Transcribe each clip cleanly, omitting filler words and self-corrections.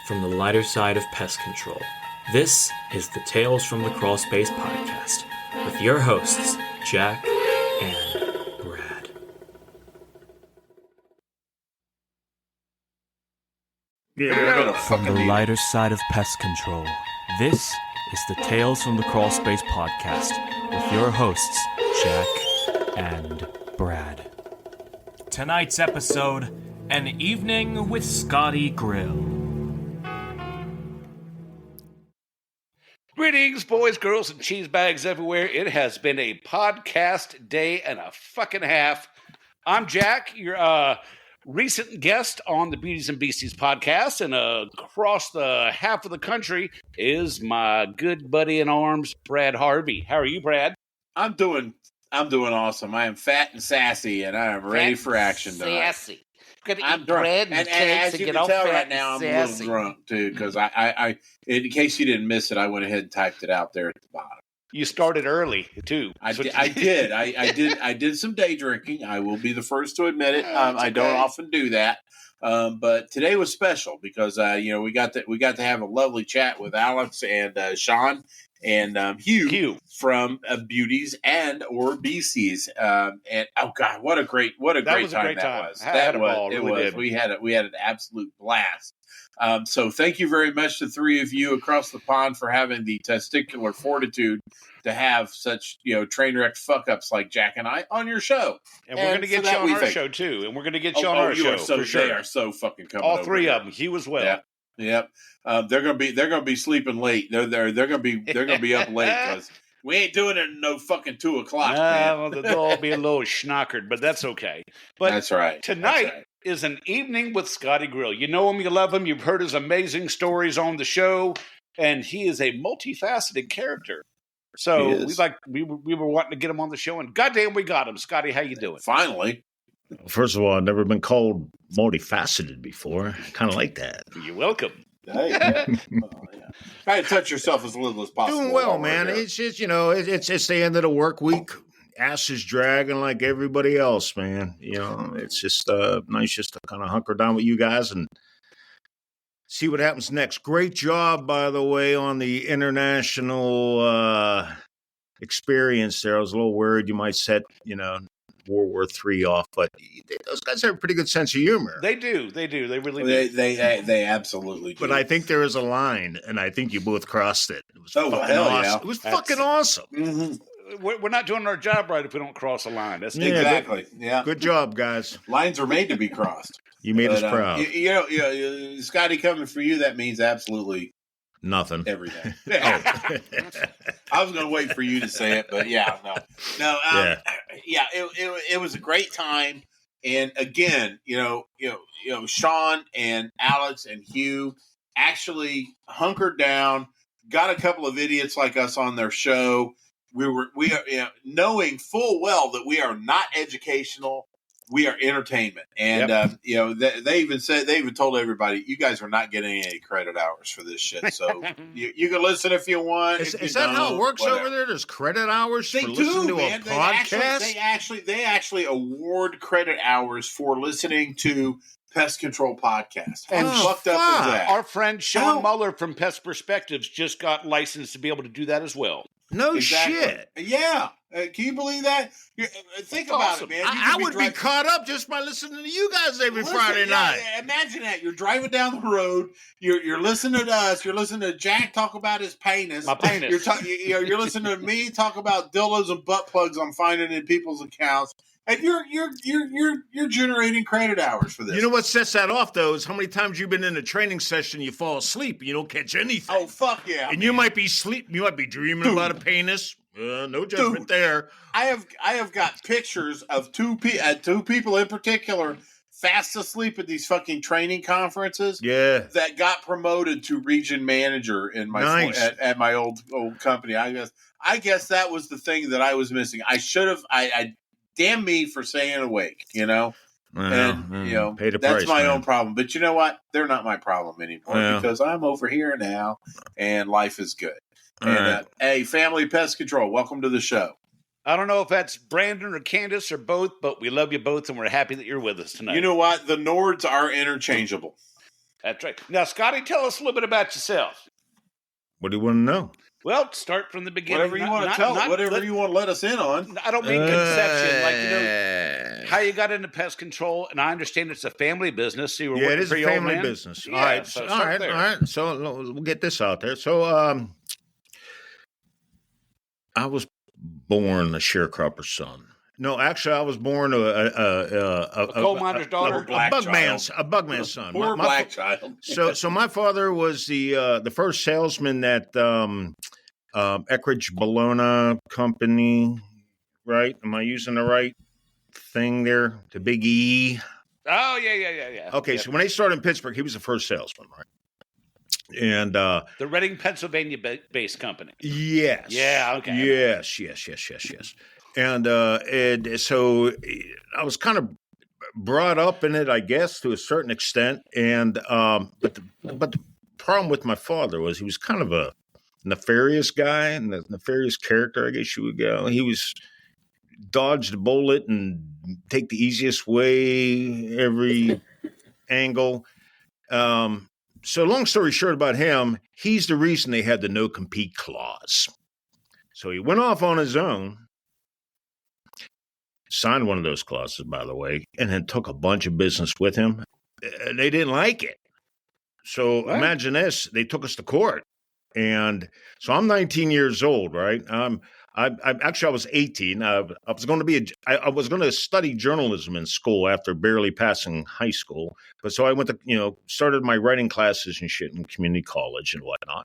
from the lighter side of pest control. This is the Tales from the Crawl Space podcast with your hosts, Jack and Brad. From the lighter side of pest control, this is the Tales from the Crawl Space podcast with your hosts, Jack and Brad. Tonight's episode, An Evening with Scotty Grill. Greetings, boys, girls, and cheesebags everywhere. It has been a podcast day and a fucking half. I'm Jack, your recent guest on the Beauties and Beasties podcast, and across the half of the country is my good buddy in arms, Brad Harvey. How are you, Brad? I'm doing awesome. I am fat and sassy, and I am ready for action tonight. Sassy. I'm drunk, and as you can tell right now, I'm a little drunk too, because I, in case you didn't miss it, I went ahead and typed it out there at the bottom. You started early too. I did some day drinking. I will be the first to admit it. I don't often do that, but today was special because we got to have a lovely chat with Alex and Sean and Hugh from Beauties and or Beasties. And oh god, what a great time that was. We had an absolute blast. So thank you very much to three of you across the pond for having the testicular fortitude to have such, train wrecked fuck ups like Jack and I on your show. And we're going to get you on our show too. And we're going to get you on our show for sure. They are so fucking coming. All three of them. Hugh as well. Yeah. Yep. They're gonna be sleeping late. They're gonna be up late because we ain't doing it at no fucking 2:00. Well, they'll all be a little schnockered, but that's okay. But that's right. Tonight is An Evening with Scotty Grill. You know him, you love him, you've heard his amazing stories on the show, and he is a multifaceted character. So we were wanting to get him on the show, and goddamn, we got him. Scotty, how you doing? Finally. First of all, I've never been called multifaceted before. I kind of like that. You're welcome. Hey, yeah. Try to touch yourself as little as possible. Doing well, man. It's just, it's the end of the work week. Ass is dragging like everybody else, man. It's just nice just to kind of hunker down with you guys and see what happens next. Great job, by the way, on the international experience there. I was a little worried you might set, World War III off, but those guys have a pretty good sense of humor. They do. They really do. They absolutely do. But I think there is a line, and I think you both crossed it. It was fucking awesome. Yeah. It was fucking awesome. Mm-hmm. We're not doing our job right if we don't cross a line. That's exactly. Yeah. Good job, guys. Lines are made to be crossed. You made us proud. Scotty, coming for you, that means absolutely nothing. Everything. I was going to wait for you to say it, but yeah, no. It was a great time, and again, Sean and Alex and Hugh actually hunkered down, got a couple of idiots like us on their show. We are knowing full well that we are not educational. We are entertainment, and they even told everybody, you guys are not getting any credit hours for this shit. So you can listen if you want. Is that how it works over there? There's credit hours for listening to a podcast. They actually award credit hours for listening to Pest Control podcast. And fucked up is that? Our friend Sean Muller from Pest Perspectives just got licensed to be able to do that as well. No shit. Yeah. Can you believe that? Think about it, man. I would be caught up just by listening to you guys every Friday night. Imagine that. You're driving down the road. You're listening to us. You're listening to Jack talk about his penis. My penis. You're listening to me talk about dildos and butt plugs I'm finding in people's accounts. And you're generating credit hours for this. You know what sets that off, though, is how many times you've been in a training session, you fall asleep, and you don't catch anything. Oh, fuck yeah. And you might be dreaming about a penis. No judgment there. I have got pictures of two people in particular fast asleep at these fucking training conferences. Yeah. That got promoted to region manager in my at my old company. I guess that was the thing that I was missing. I should have. I damn me for staying awake. That's my own problem. But you know what? They're not my problem anymore because I'm over here now, and life is good. And hey, Family Pest Control, welcome to the show. I don't know if that's Brandon or Candace or both, but we love you both, and we're happy that you're with us tonight. You know what? The Nords are interchangeable. That's right. Now, Scotty, tell us a little bit about yourself. What do you want to know? Well, start from the beginning. Whatever you want to tell, whatever you want to let us in on. I don't mean conception, how you got into pest control, and I understand it's a family business. So you were it is for a your old family man? business. Yeah, All right, so all right. So we'll get this out there. So I was born a sharecropper's son. No, actually, I was born A coal miner's daughter? A bug man's son. Poor black child. So my father was the first salesman at Eckridge Bologna Company, right? Am I using the right thing there? The big E. Oh, yeah. Okay, yeah. so when they started in Pittsburgh, he was the first salesman, right? And the Reading, Pennsylvania based company. Yes. Yeah, okay. Yes. And so I was kind of brought up in it, I guess, to a certain extent. And but the problem with my father was he was kind of a nefarious guy, and a nefarious character, I guess you would go. He was dodge the bullet and take the easiest way every angle. So long story short about him, he's the reason they had the no compete clause. So he went off on his own, signed one of those clauses, by the way, and then took a bunch of business with him. They didn't like it. So imagine this. They took us to court. And so I'm 19 years old, right? I was 18. I was going to study journalism in school after barely passing high school. But so I went to, started my writing classes and shit in community college and whatnot.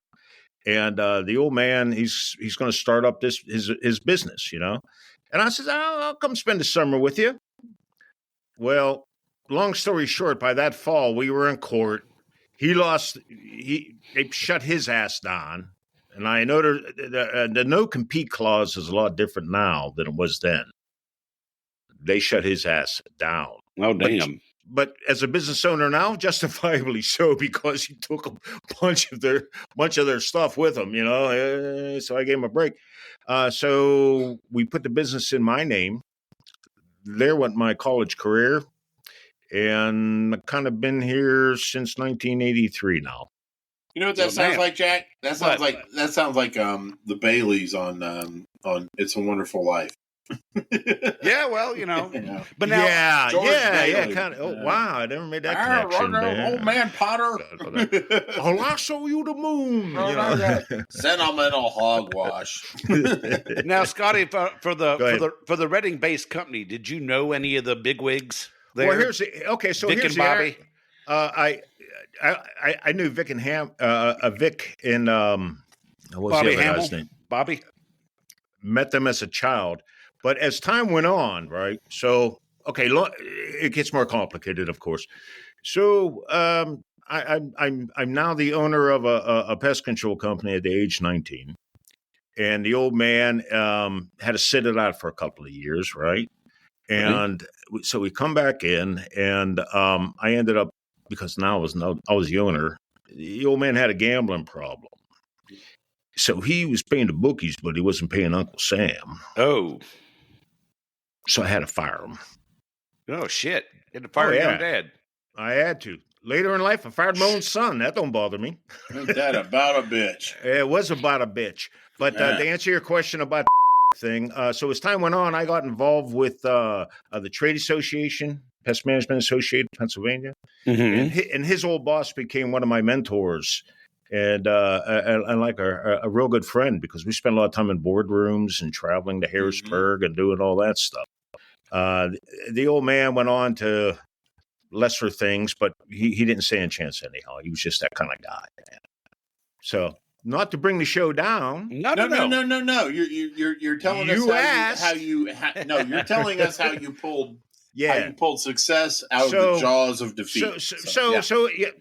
And the old man, he's going to start up his business, And I said, I'll come spend the summer with you. Well, long story short, by that fall, we were in court. They shut his ass down. And I know the no compete clause is a lot different now than it was then. They shut his ass down. Oh, damn. But as a business owner now, justifiably so, because he took a bunch of their stuff with him, so I gave him a break. So we put the business in my name. There went my college career. And I've kind of been here since 1983 now. You know what that sounds like, Jack? That sounds like the Baileys on It's a Wonderful Life. Yeah, well, But now, kind of. Oh, wow, I never made that connection. Old man Potter. I'll show you the moon. Sentimental hogwash. Now, Scotty, for the Reading-based company, did you know any of the bigwigs there? Well, here's Vic and Bobby. I knew Vic and Vic and what was Bobby the other Hamill? guy's name? Bobby. Met them as a child, but as time went on, right? So it gets more complicated, of course. So I'm now the owner of a pest control company at the age of 19, and the old man had to sit it out for a couple of years, right? And so we come back in, and I ended up, because now I was the owner. The old man had a gambling problem. So he was paying the bookies, but he wasn't paying Uncle Sam. Oh. So I had to fire him. Oh, shit. You had to fire your own dad. I had to. Later in life, I fired my own son. That don't bother me. Ain't that about a bitch? It was about a bitch. But to answer your question about the thing, so as time went on, I got involved with the Trade Association, Pest Management Association of Pennsylvania. Mm-hmm. And his old boss became one of my mentors. And like a real good friend, because we spent a lot of time in boardrooms and traveling to Harrisburg and doing all that stuff. The old man went on to lesser things, but he didn't stand a chance anyhow. He was just that kind of guy. Man. So, not to bring the show down. No. You're telling us you're telling us how you pulled. Yeah, how you pulled success out of the jaws of defeat.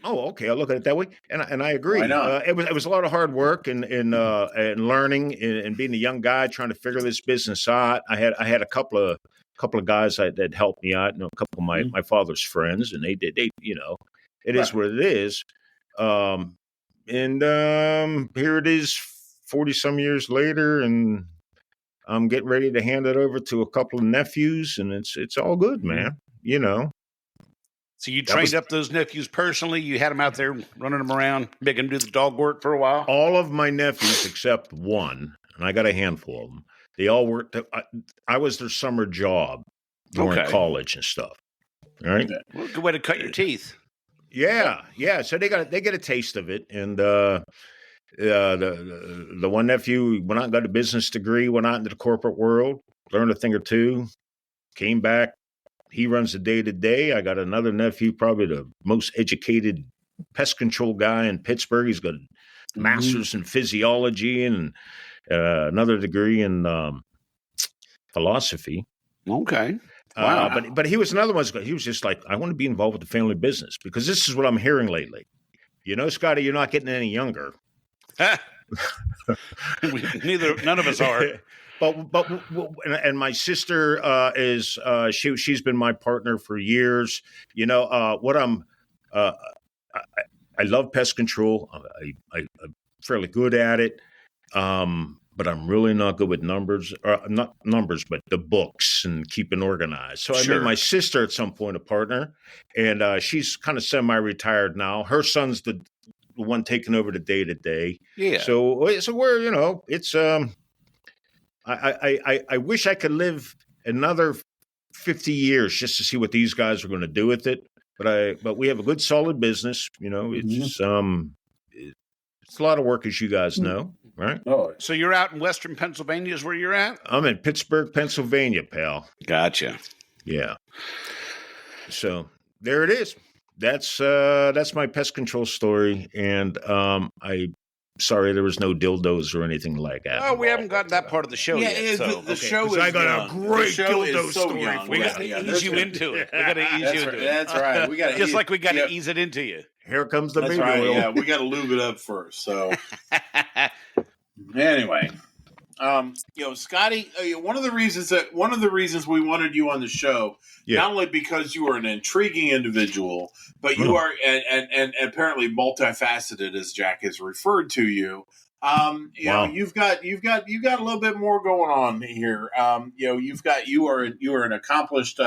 Oh, okay. I'll look at it that way, and I agree. It was a lot of hard work and learning and being a young guy trying to figure this business out. I had a couple of guys that helped me out. A couple of my father's friends, and they did. It is what it is. Here it is, 40 some years later, and I'm getting ready to hand it over to a couple of nephews, and it's all good, man. So you trained up those nephews personally? You had them out there running them around, making them do the dog work for a while? All of my nephews except one, and I got a handful of them, they all worked. I was their summer job during college and stuff. All right. Well, good way to cut your teeth. Yeah. So they get a taste of it. And the one nephew went out and got a business degree, went out into the corporate world, learned a thing or two, came back. He runs the day-to-day. I got another nephew, probably the most educated pest control guy in Pittsburgh. He's got a master's in physiology and another degree in philosophy. Okay. Wow. But he was another one. He was just like, I want to be involved with the family business because this is what I'm hearing lately. You know, Scotty, you're not getting any younger. None of us are. But my sister she's been my partner for years. You know, I love pest control. I'm fairly good at it. But I'm really not good with numbers, not numbers, but the books and keeping organized. So I made my sister at some point a partner, and she's kind of semi-retired now. Her son's the one taking over the day-to-day. Yeah. So we're, you know, it's I wish I could live another 50 years just to see what these guys are going to do with it. But we have a good, solid business. You know, it's it's a lot of work, as you guys know. Right. Oh, so you're out in Western Pennsylvania is where you're at? I'm in Pittsburgh, Pennsylvania, pal. Gotcha. Yeah. So there it is. That's my pest control story. And sorry there was no dildos or anything like that. Oh, we haven't gotten that part of the show yet. So. The show is I got a great dildo story. We got to ease you into it. We got to ease you into it. That's right. We got just like we got to ease it into you. Here comes the baby oil. oil. Yeah, we got to lube it up first. So anyway, Scotty, one of the reasons we wanted you on the show, not only because you are an intriguing individual, but you are and apparently multifaceted, as Jack has referred to you. You've got a little bit more going on here. You are an accomplished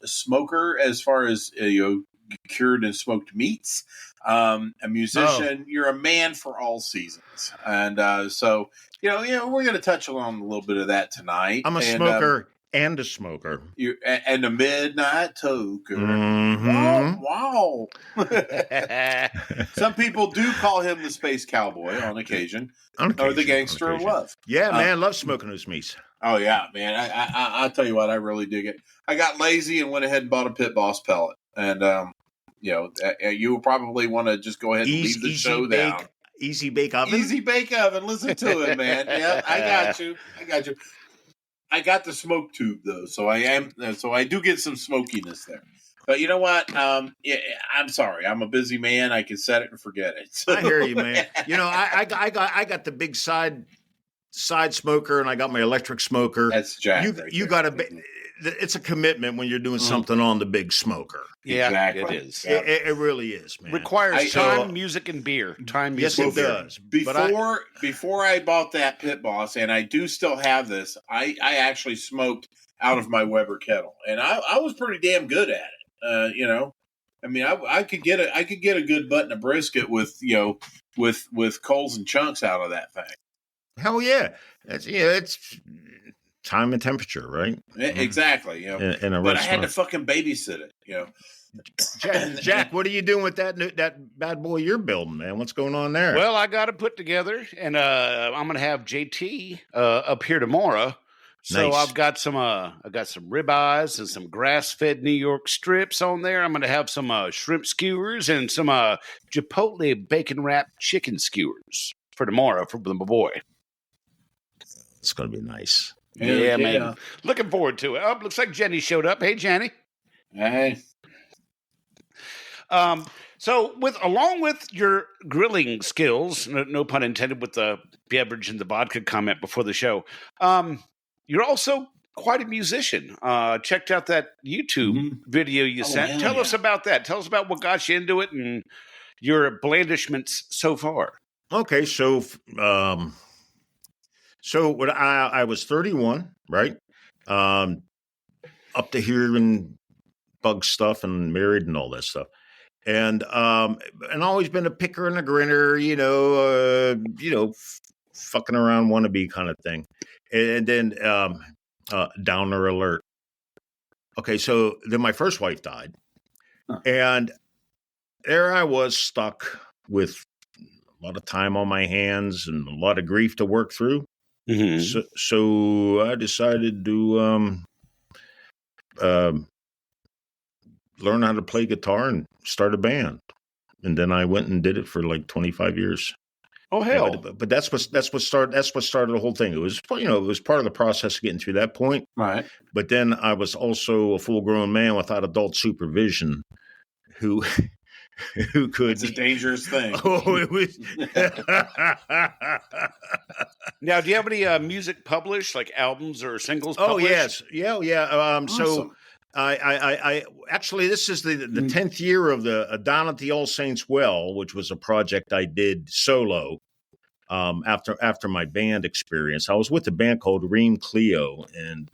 smoker as far as cured and smoked meats. A musician. You're a man for all seasons, and so we're going to touch on a little bit of that tonight. I'm a smoker and a smoker. And a midnight toker. Mm-hmm. Wow. Some people do call him the space cowboy on occasion. Or the gangster of love. Yeah, man, love smoking those meats. Oh yeah, man. I'll tell you what, I really dig it. I got lazy and went ahead and bought a Pit Boss pellet, and you will probably want to just go ahead and leave the show down. Easy bake oven. Easy bake oven. Listen to it, man. Yeah, I got you. I got the smoke tube though, so I do get some smokiness there. But you know what? I'm sorry. I'm a busy man. I can set it and forget it. So. I hear you, man. I got the big side smoker, and I got my electric smoker. That's Jack. You got to. It's a commitment when you're doing something on the big smoker. Yeah, exactly. It is. It really is, man. Requires time, music, and beer. Time, music, yes, it does. Before I bought that Pit Boss, and I do still have this, I actually smoked out of my Weber kettle, and I was pretty damn good at it. I mean, I could get a good button of brisket with coals and chunks out of that thing. Hell yeah, it's time and temperature, right? Exactly. But I had to fucking babysit it. Jack, what are you doing with that bad boy you're building, man? What's going on there? Well, I got it put together, and I'm gonna have JT up here tomorrow. So nice. I've got some ribeyes and some grass-fed New York strips on there. I'm gonna have some shrimp skewers and some Chipotle bacon wrapped chicken skewers for tomorrow for my boy. It's gonna be nice. Yeah, man. Looking forward to it. Oh, looks like Jenny showed up. Hey, Jenny. Hey. So along with your grilling skills, no pun intended with the beverage and the vodka comment before the show, you're also quite a musician. Checked out that YouTube video you sent. Tell us about that. Tell us about what got you into it and your blandishments so far. Okay, so when I was 31, right? Up to here in bug stuff and married and all that stuff. And always been a picker and a grinner, fucking around wannabe kind of thing. And then downer alert. Okay, so then my first wife died. Huh. And there I was stuck with a lot of time on my hands and a lot of grief to work through. Mm-hmm. So I decided to learn how to play guitar and start a band. And then I went and did it for like 25 years. Oh hell! Yeah, but that's what started the whole thing. It was it was part of the process of getting through that point. Right. But then I was also a full grown man without adult supervision, who could. It's a dangerous thing. Oh, it was. Now, do you have any music published, like albums or singles? Oh published? yes, yeah. Awesome. So I actually, this is the 10th year of the Down at the All Saints Well, which was a project I did solo after my band experience. I was with a band called Ream Cleo, and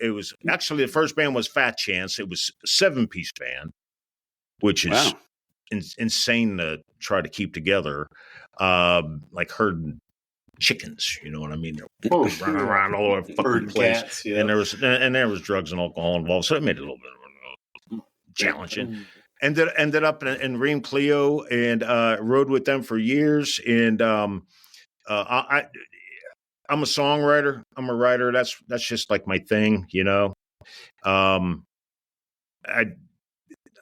it was actually the first band was Fat Chance. It was a 7-piece band, which is insane to try to keep together, like herding chickens, you know what I mean? They're running around all over the fucking place. Cats, yeah. And there was drugs and alcohol involved, so it made it a little bit challenging. Ended up in Ream Cleo and rode with them for years. And I'm a songwriter. I'm a writer. That's just like my thing, you know.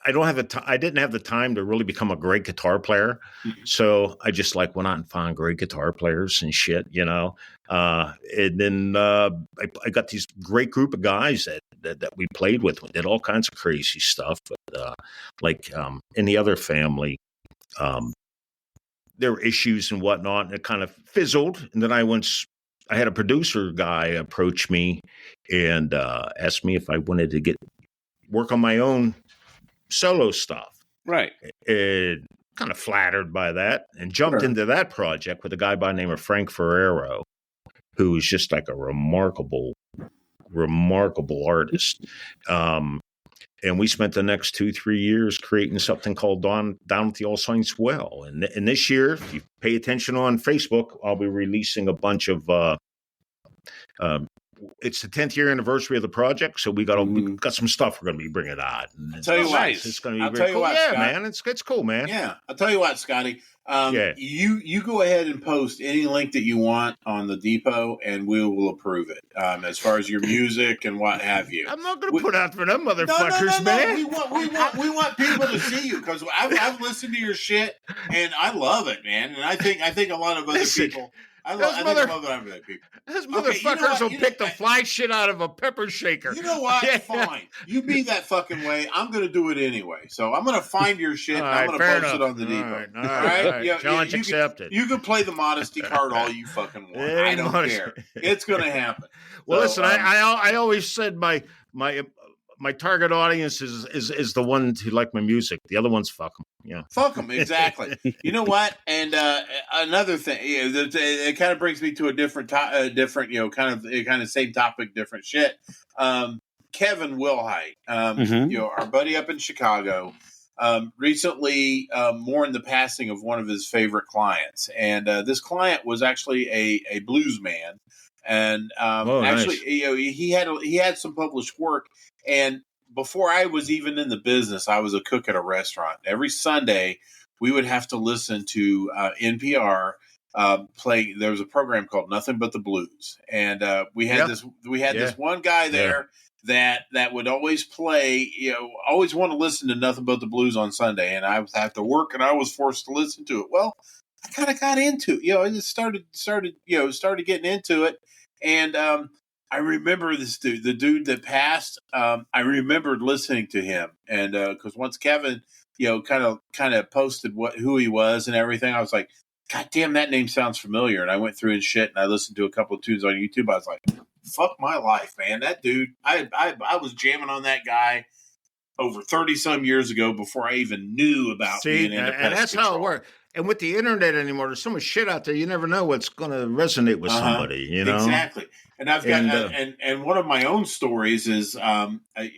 I didn't have the time to really become a great guitar player. So I just went out and found great guitar players and shit, you know. And then I got these great group of guys that we played with. We did all kinds of crazy stuff. But in the other family, there were issues and whatnot, and it kind of fizzled. And then I had a producer guy approach me and asked me if I wanted to work on my own solo stuff. Right. And kind of flattered by that and jumped into that project with a guy by the name of Frank Ferrero, who is just like a remarkable artist. And we spent the next 2-3 years creating something called Down at the All Saints Well. And this year, if you pay attention on Facebook, I'll be releasing a bunch of it's the 10th year anniversary of the project, so we got some stuff we're going to be bringing out. I'll tell you what, it's going to be very cool. Yeah, man, it's cool, man. Yeah, I'll tell you what, Scotty. You go ahead and post any link that you want on the depot, and we will approve it. As far as your music and what have you, I'm not going to put out for them motherfuckers, man. We want people to see you because I've listened to your shit and I love it, man. And I think a lot of other people. Those motherfuckers will pick the fly shit out of a pepper shaker. You know what? Fine. You be that fucking way. I'm going to do it anyway. So I'm going to find your shit and I'm going to post it on the depot. All right? Yeah, challenge accepted. You can play the modesty card all you fucking want. I don't care. It's going to happen. Well, listen, I always said my target audience is the ones who like my music. The other ones, fuck them. Yeah, fuck them. Exactly. You know what? And another thing, it kind of brings me to a different, kind of same topic, different shit. Kevin Wilhite, our buddy up in Chicago, recently mourned the passing of one of his favorite clients, and this client was actually a blues man, and actually, nice. He had some published work. And before I was even in the business, I was a cook at a restaurant. Every Sunday, we would have to listen to NPR play. There was a program called Nothing But the Blues, and we had this one guy there that would always play. Always want to listen to Nothing But the Blues on Sunday, and I would have to work, and I was forced to listen to it. Well, I kind of got into it. I just started getting into it, and I remember this dude, the dude that passed. I remembered listening to him, and because once Kevin, kind of posted who he was and everything, I was like, God damn, that name sounds familiar. And I went through his shit, and I listened to a couple of tunes on YouTube. I was like, fuck my life, man. That dude, I was jamming on that guy over 30 some years ago before I even knew about being into Pest and that's control. how it works. And with the internet anymore, there's so much shit out there. You never know what's going to resonate with somebody. You know, exactly. And I've got and one of my own stories is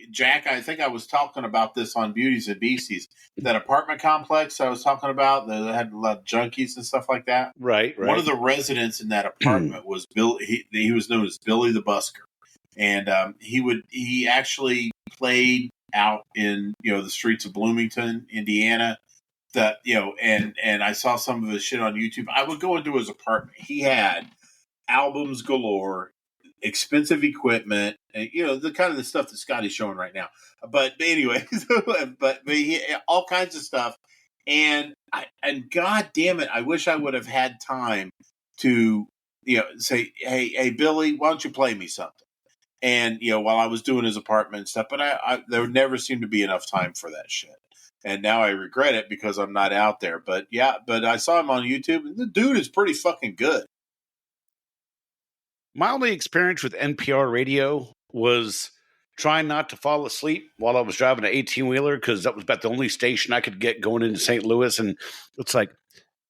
Jack. I think I was talking about this on Beauties and Beasties. That apartment complex I was talking about that had a lot of junkies and stuff like that. Right. One of the residents in that apartment was Bill. He was known as Billy the Busker, and he actually played out in the streets of Bloomington, Indiana. That and I saw some of his shit on YouTube. I would go into his apartment. He had albums galore, expensive equipment, and the kind of the stuff that Scotty's showing right now. But anyway, but he, all kinds of stuff. And God damn it, I wish I would have had time to say, hey Billy, why don't you play me something? And while I was doing his apartment and stuff, but there never seemed to be enough time for that shit. And now I regret it because I'm not out there. But I saw him on YouTube, and the dude is pretty fucking good. My only experience with NPR radio was trying not to fall asleep while I was driving an 18-wheeler because that was about the only station I could get going into St. Louis. And it's like,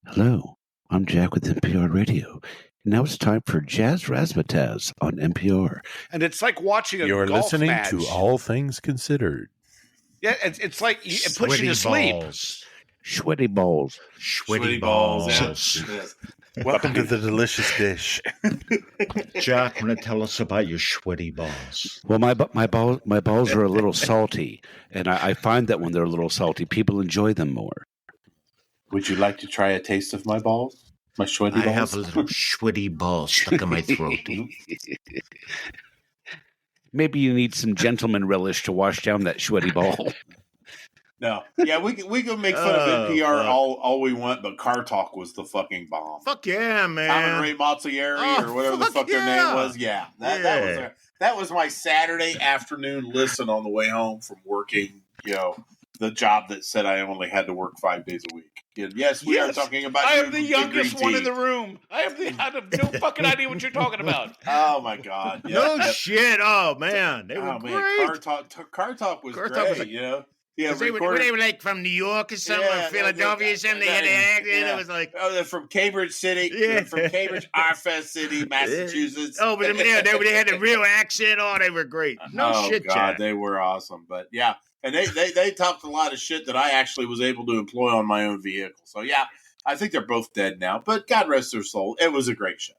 hello, I'm Jack with NPR radio. Now it's time for Jazz Razzmatazz on NPR. And it's like watching a You're golf listening match. to All Things Considered. Yeah, it's like it puts you to sleep. Sweaty balls. Sweaty balls. Yes. Welcome to the delicious dish. Jack, want to tell us about your sweaty balls? Well, my balls are a little salty, and I find that when they're a little salty, people enjoy them more. Would you like to try a taste of my balls? My sweaty balls? I have a little sweaty ball stuck in my throat. Maybe you need some gentleman relish to wash down that sweaty ball. No. Yeah, we can make fun of NPR all we want, but Car Talk was the fucking bomb. Fuck yeah, man. Tom and Ray Mazzieri or whatever the fuck their name was. Yeah. That was my Saturday afternoon listen on the way home from working, the job that said I only had to work 5 days a week. Yes, we are talking about. I am the youngest one in the room. I have no fucking idea what you're talking about. Oh my god! Yeah, shit! Oh man, they were great. Car Talk was great. Yeah, they were like from New York or something, or Philadelphia or something. They had an accent. It was like, they're from Cambridge City. Yeah. From Cambridge, Arfest City, Massachusetts. Oh, but they had a real accent. Oh, they were great. No shit, God, Jack. They were awesome. But yeah. And they talked a lot of shit that I actually was able to employ on my own vehicle. So, yeah, I think they're both dead now. But God rest their soul. It was a great show.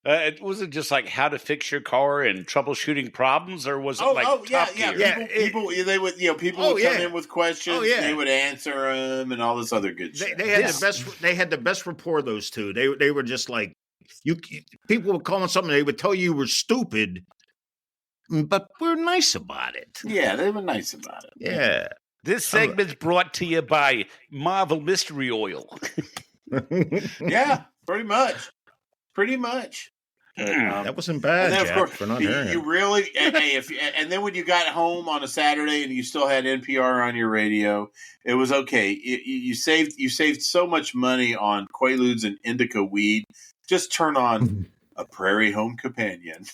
It wasn't just like how to fix your car and troubleshooting problems, or was it Top Gear? People would come in with questions. Oh, yeah. They would answer them and all this other good shit. They had the best rapport. Those two. They were just like people would call on something. They would tell you were stupid. But we're nice about it. Yeah, they were nice about it. Yeah. This segment's brought to you by Marvel Mystery Oil. Yeah, pretty much. That wasn't bad, and then, Jack, of course, for not hearing you really, and then when you got home on a Saturday and you still had NPR on your radio, it was okay. You saved so much money on Quaaludes and indica weed. Just turn on a Prairie Home Companion.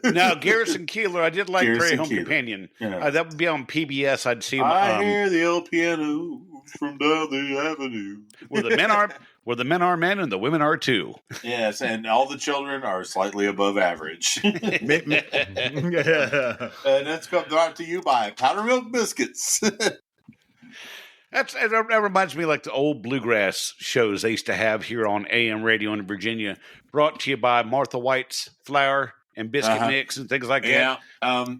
Now, Garrison Keillor, I did like Prairie Home Companion. Yeah. That would be on PBS. I'd see him. I hear the old piano from down the avenue. Where the men are men and the women are too. Yes, and all the children are slightly above average. And that's brought to you by Powder Milk Biscuits. That reminds me like the old bluegrass shows they used to have here on AM radio in Virginia, brought to you by Martha White's Flour and Biscuit Mix and things like that.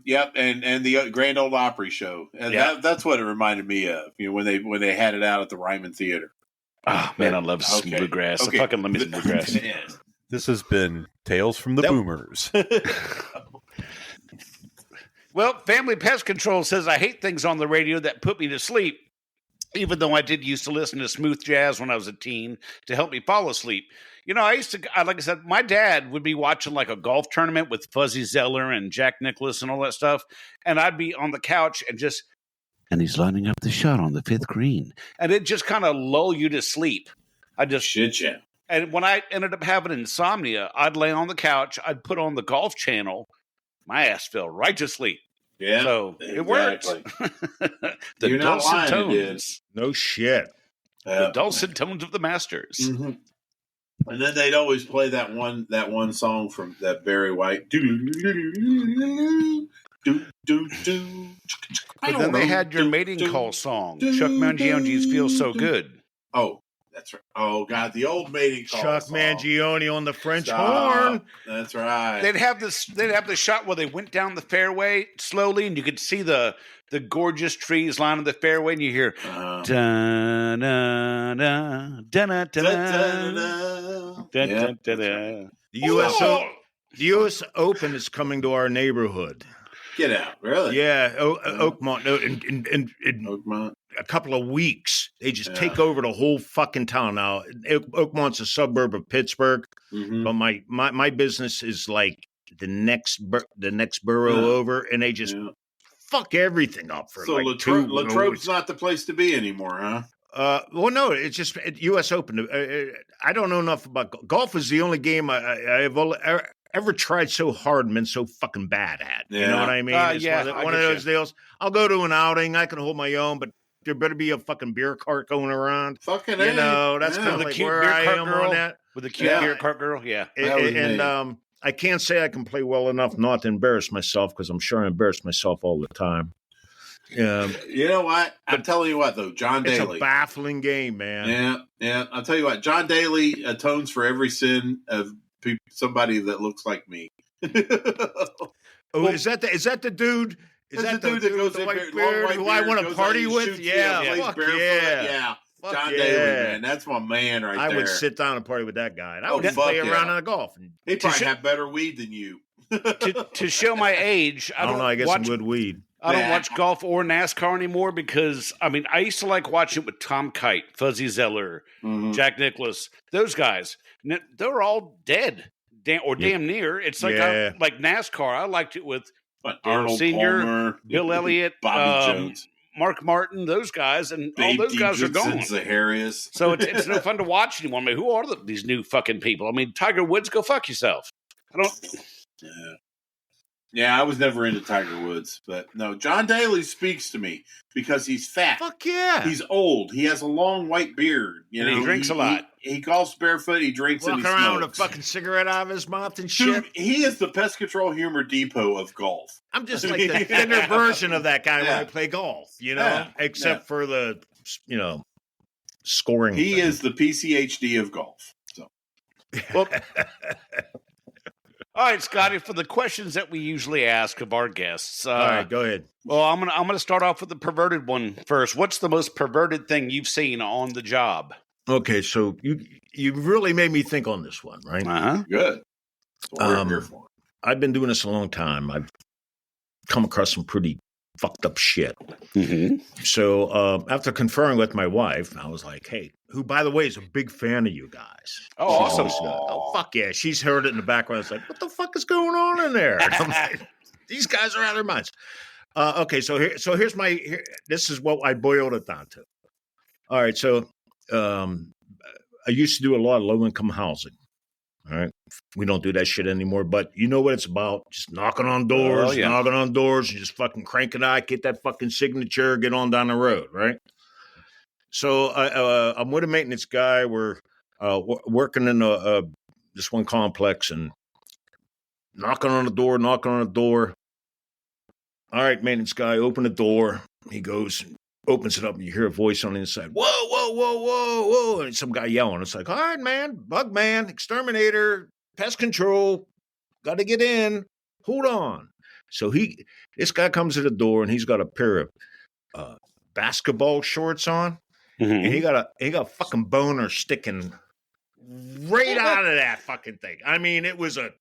Yep, and the Grand Ole Opry show. And that's what it reminded me of, when they had it out at the Ryman Theater. Oh, man, I love some bluegrass. I fucking love me some bluegrass. This has been Tales from the Boomers. Well, Family Pest Control says, I hate things on the radio that put me to sleep. Even though I did used to listen to smooth jazz when I was a teen to help me fall asleep. I used to, like I said, my dad would be watching like a golf tournament with Fuzzy Zeller and Jack Nicklaus and all that stuff. And I'd be on the couch and he's lining up the shot on the 5th green. And it just kind of lull you to sleep. Shit, yeah. And when I ended up having insomnia, I'd lay on the couch, I'd put on the Golf Channel. My ass fell right to sleep. Yeah, so it worked. You're not lying, no shit. The dulcet tones of the Masters. Mm-hmm. And then they'd always play that one song from that Barry White. But then they had your mating call song, Chuck Mangione's "Feel So Good." Oh, that's right. Oh God, the old mating call. Chuck song. Mangione on the French Stop. horn. That's right. They'd have the shot where they went down the fairway slowly, and you could see the gorgeous trees lining the fairway, and you hear da da da da da da. The U.S. Open is coming to our neighborhood. Get out, really? Yeah, Oakmont. In Oakmont. a couple of weeks, they just take over the whole fucking town. Now, Oakmont's a suburb of Pittsburgh, but my business is like the next borough over, and they just fuck everything up for so like Latrobe's not the place to be anymore, huh? Well, no, it's just U.S. Open. I don't know enough about golf. Is the only game I've ever tried so hard and been so fucking bad at. You know what I mean? It's one of those deals. I'll go to an outing. I can hold my own, but there better be a fucking beer cart going around. Fucking you know, that's kind of like where I am on that. With the cute beer cart girl, yeah. And I can't say I can play well enough not to embarrass myself because I'm sure I embarrass myself all the time. You know what? I'm telling you what, though, John Daly. It's a baffling game, man. Yeah. I'll tell you what, John Daly atones for every sin of somebody that looks like me. Is that the dude? Is that the dude that goes in white beard who I want to party with? Fuck yeah. John Daly, man, that's my man right there. I would sit down and party with that guy, and I would play around on the golf. He'd probably have better weed than you. to show my age, I don't know. I get some good weed. I don't watch golf or NASCAR anymore because, I mean, I used to like watching it with Tom Kite, Fuzzy Zeller, Jack Nicklaus, those guys. They're all dead damn near. It's like like NASCAR. I liked it with Arnold Sr., Palmer, Bill Elliott, Bobby Jones, Mark Martin, those guys, and all those guys are gone. Zaharias. So it's no fun to watch anymore. I mean, who are these new fucking people? I mean, Tiger Woods, go fuck yourself. I don't... Yeah, I was never into Tiger Woods, but no, John Daly speaks to me because he's fat. Fuck yeah. He's old. He has a long white beard. And he drinks a lot. He golfs barefoot. He drinks and he smokes. Walking around with a fucking cigarette out of his mouth and shit. Dude, he is the Pest Control Humor Depot of golf. I'm just like the thinner version of that guy when I play golf, you know, except for the, scoring. He is the PCHD of golf. So, well, all right, Scotty, for the questions that we usually ask of our guests. All right, go ahead. Well, I'm gonna start off with the perverted one first. What's the most perverted thing you've seen on the job? Okay, so you really made me think on this one, right? Good. That's what we're here for. I've been doing this a long time. I've come across some pretty fucked up shit. So after conferring with my wife, I was like, hey, who, by the way, is a big fan of you guys. Oh, awesome. Oh, fuck yeah. She's heard it in the background. It's like, what the fuck is going on in there? I'm like, these guys are out of their minds. Okay, so here's this is what I boiled it down to. All right, so I used to do a lot of low-income housing. All right. We don't do that shit anymore, but you know what it's about. Just knocking on doors, and just fucking cranking out, get that fucking signature, get on down the road, right? So I'm with a maintenance guy. We're working in this one complex and knocking on the door. All right, maintenance guy, open the door. He goes, opens it up, and you hear a voice on the inside. Whoa, whoa, whoa, whoa, whoa. And some guy yelling. It's like, all right, man, bug man, exterminator, pest control, got to get in. Hold on. So this guy comes to the door, and he's got a pair of basketball shorts on, and he got a fucking boner sticking right out of that fucking thing. I mean, it was a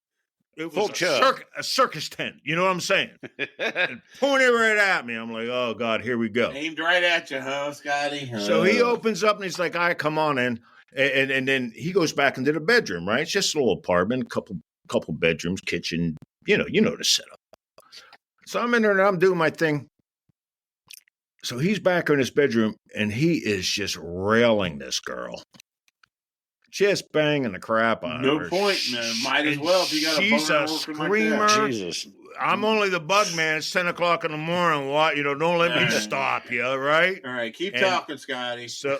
circus tent. You know what I'm saying? And pointed right at me. I'm like, oh, God, here we go. Aimed right at you, huh, Scotty? So he opens up and he's like, all right, come on in. And then he goes back into the bedroom, right? It's just a little apartment, couple bedrooms, kitchen, you know the setup. So I'm in there and I'm doing my thing. So he's back in his bedroom and he is just railing this girl. just banging the crap out No of her. point, man. Might as well if you got a She's boner a working like screamer. that. Jesus. I'm only the bug man. It's 10 o'clock in the morning. What? Don't let me All right. stop you, right? All right, keep And- talking, Scotty. So,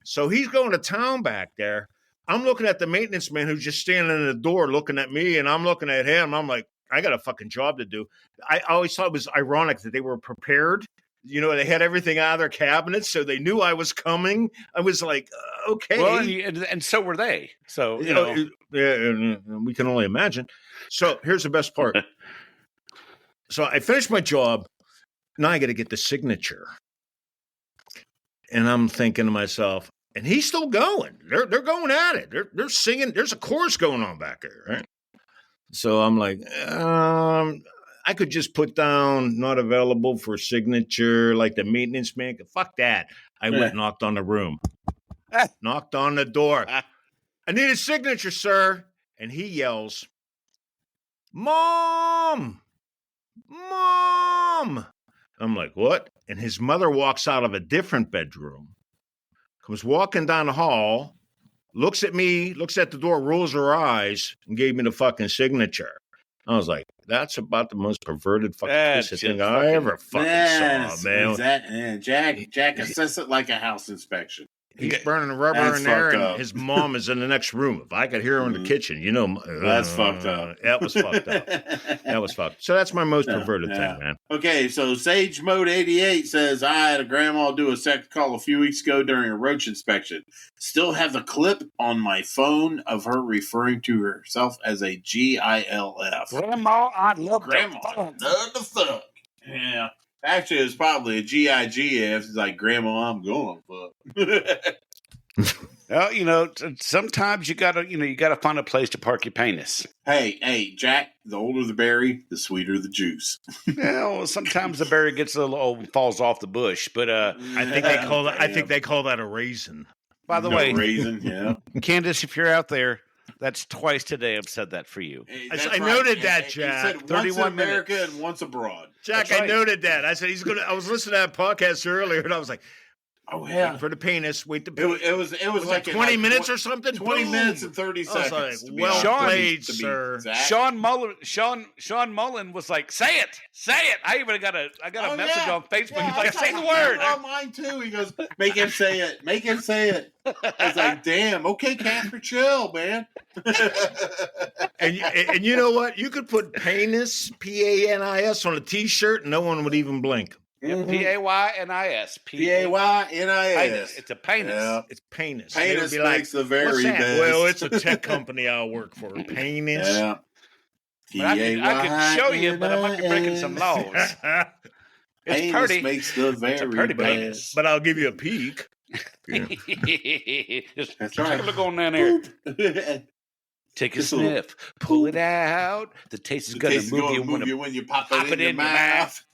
so he's going to town back there. I'm looking at the maintenance man who's just standing in the door looking at me, and I'm looking at him. I'm like, I got a fucking job to do. I always thought it was ironic that they were prepared. They had everything out of their cabinets, so they knew I was coming. I was like, okay. Well, and so were they. So, Yeah, and we can only imagine. So here's the best part. So I finished my job. Now I got to get the signature. And I'm thinking to myself, and he's still going. They're going at it. They're singing. There's a chorus going on back there, right? So I'm like, I could just put down not available for signature, like the maintenance man. Fuck that. I went and knocked on the room. Knocked on the door. I need a signature, sir. And he yells, Mom! Mom! I'm like, what? And his mother walks out of a different bedroom, comes walking down the hall, looks at me, looks at the door, rolls her eyes, and gave me the fucking signature. I was like, that's about the most perverted fucking piece of thing I ever fucking saw, man. Jack assess it like a house inspection. He's burning rubber That's in there, fucked and up. his mom is in the next room. If I could hear her in the kitchen, That's fucked up. That was fucked up. That was fucked. So that's my most perverted thing, man. Okay, so Sage Mode 88 says, I had a grandma do a second call a few weeks ago during a roach inspection. Still have the clip on my phone of her referring to herself as a GILF. Grandma, I love Grandma, love the fuck. Yeah. Actually, it's probably a GIGF. It's like, Grandma, I'm going fuck. Well, sometimes you gotta find a place to park your penis. Hey, Jack, the older the berry, the sweeter the juice. Well, sometimes the berry gets a little old and falls off the bush. But I think they call that a raisin. by the way, raisin, yeah. Candace, if you're out there, that's twice today I've said that for you. Hey, I that's noted right. that, He Jack. said once in 31 America minutes. and once abroad. Jack, That's I right. noted that. I said he's gonna. I was listening to that podcast earlier, and I was like, Oh waiting for the penis. Wait the It was like 20 minutes or something. 20 Boom. minutes and 30 I was seconds. like, to be well honest, played, to be sir. exact. Sean Mullen was like, say it. I even got a Oh, message yeah. on Facebook. Yeah, He's like, I say the got word. it on mine too. He goes, make him say it. Make him say it. I was like, damn. Okay, Casper, chill, man. And you know what? You could put penis, PANIS, on a T-shirt, and no one would even blink. PAYNIS. PAYNIS. It's a penis. Yeah. It's penis. They would Penis be like, makes the very "What's that?" best. Well, it's a tech company I work for. Penis. Yeah. But I could show you, but I might be breaking some laws. It's Penis pretty. makes the very It's a pretty best. penis. But I'll give you a peek. Yeah. Just That's take right. a look on down there. Take a Just a little- sniff. Pull it out. The taste is The going taste to is move gonna you move when you when you pop it in your mouth.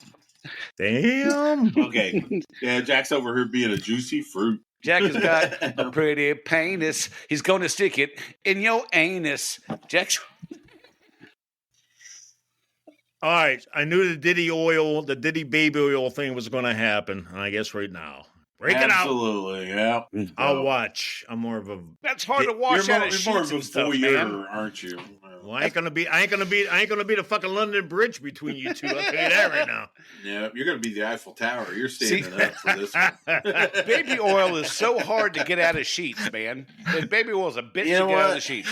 Damn. Okay. Yeah, Jack's over here being a juicy fruit. Jack has got a pretty penis. He's going to stick it in your anus. Jack's. All right. I knew the Diddy baby oil thing was going to happen. And I guess right now. Break it out. Absolutely, yeah. I'll watch. I'm more of a. That's hard to wash out of You're more sheets of a and stuff, voyeur, man. aren't you? Well, I ain't gonna be the fucking London Bridge between you two. I'll tell you that right now. Yeah, you're going to be the Eiffel Tower. You're standing up for this one. Baby oil is so hard to get out of sheets, man. And baby oil is a bitch You to know get out of what? the sheets.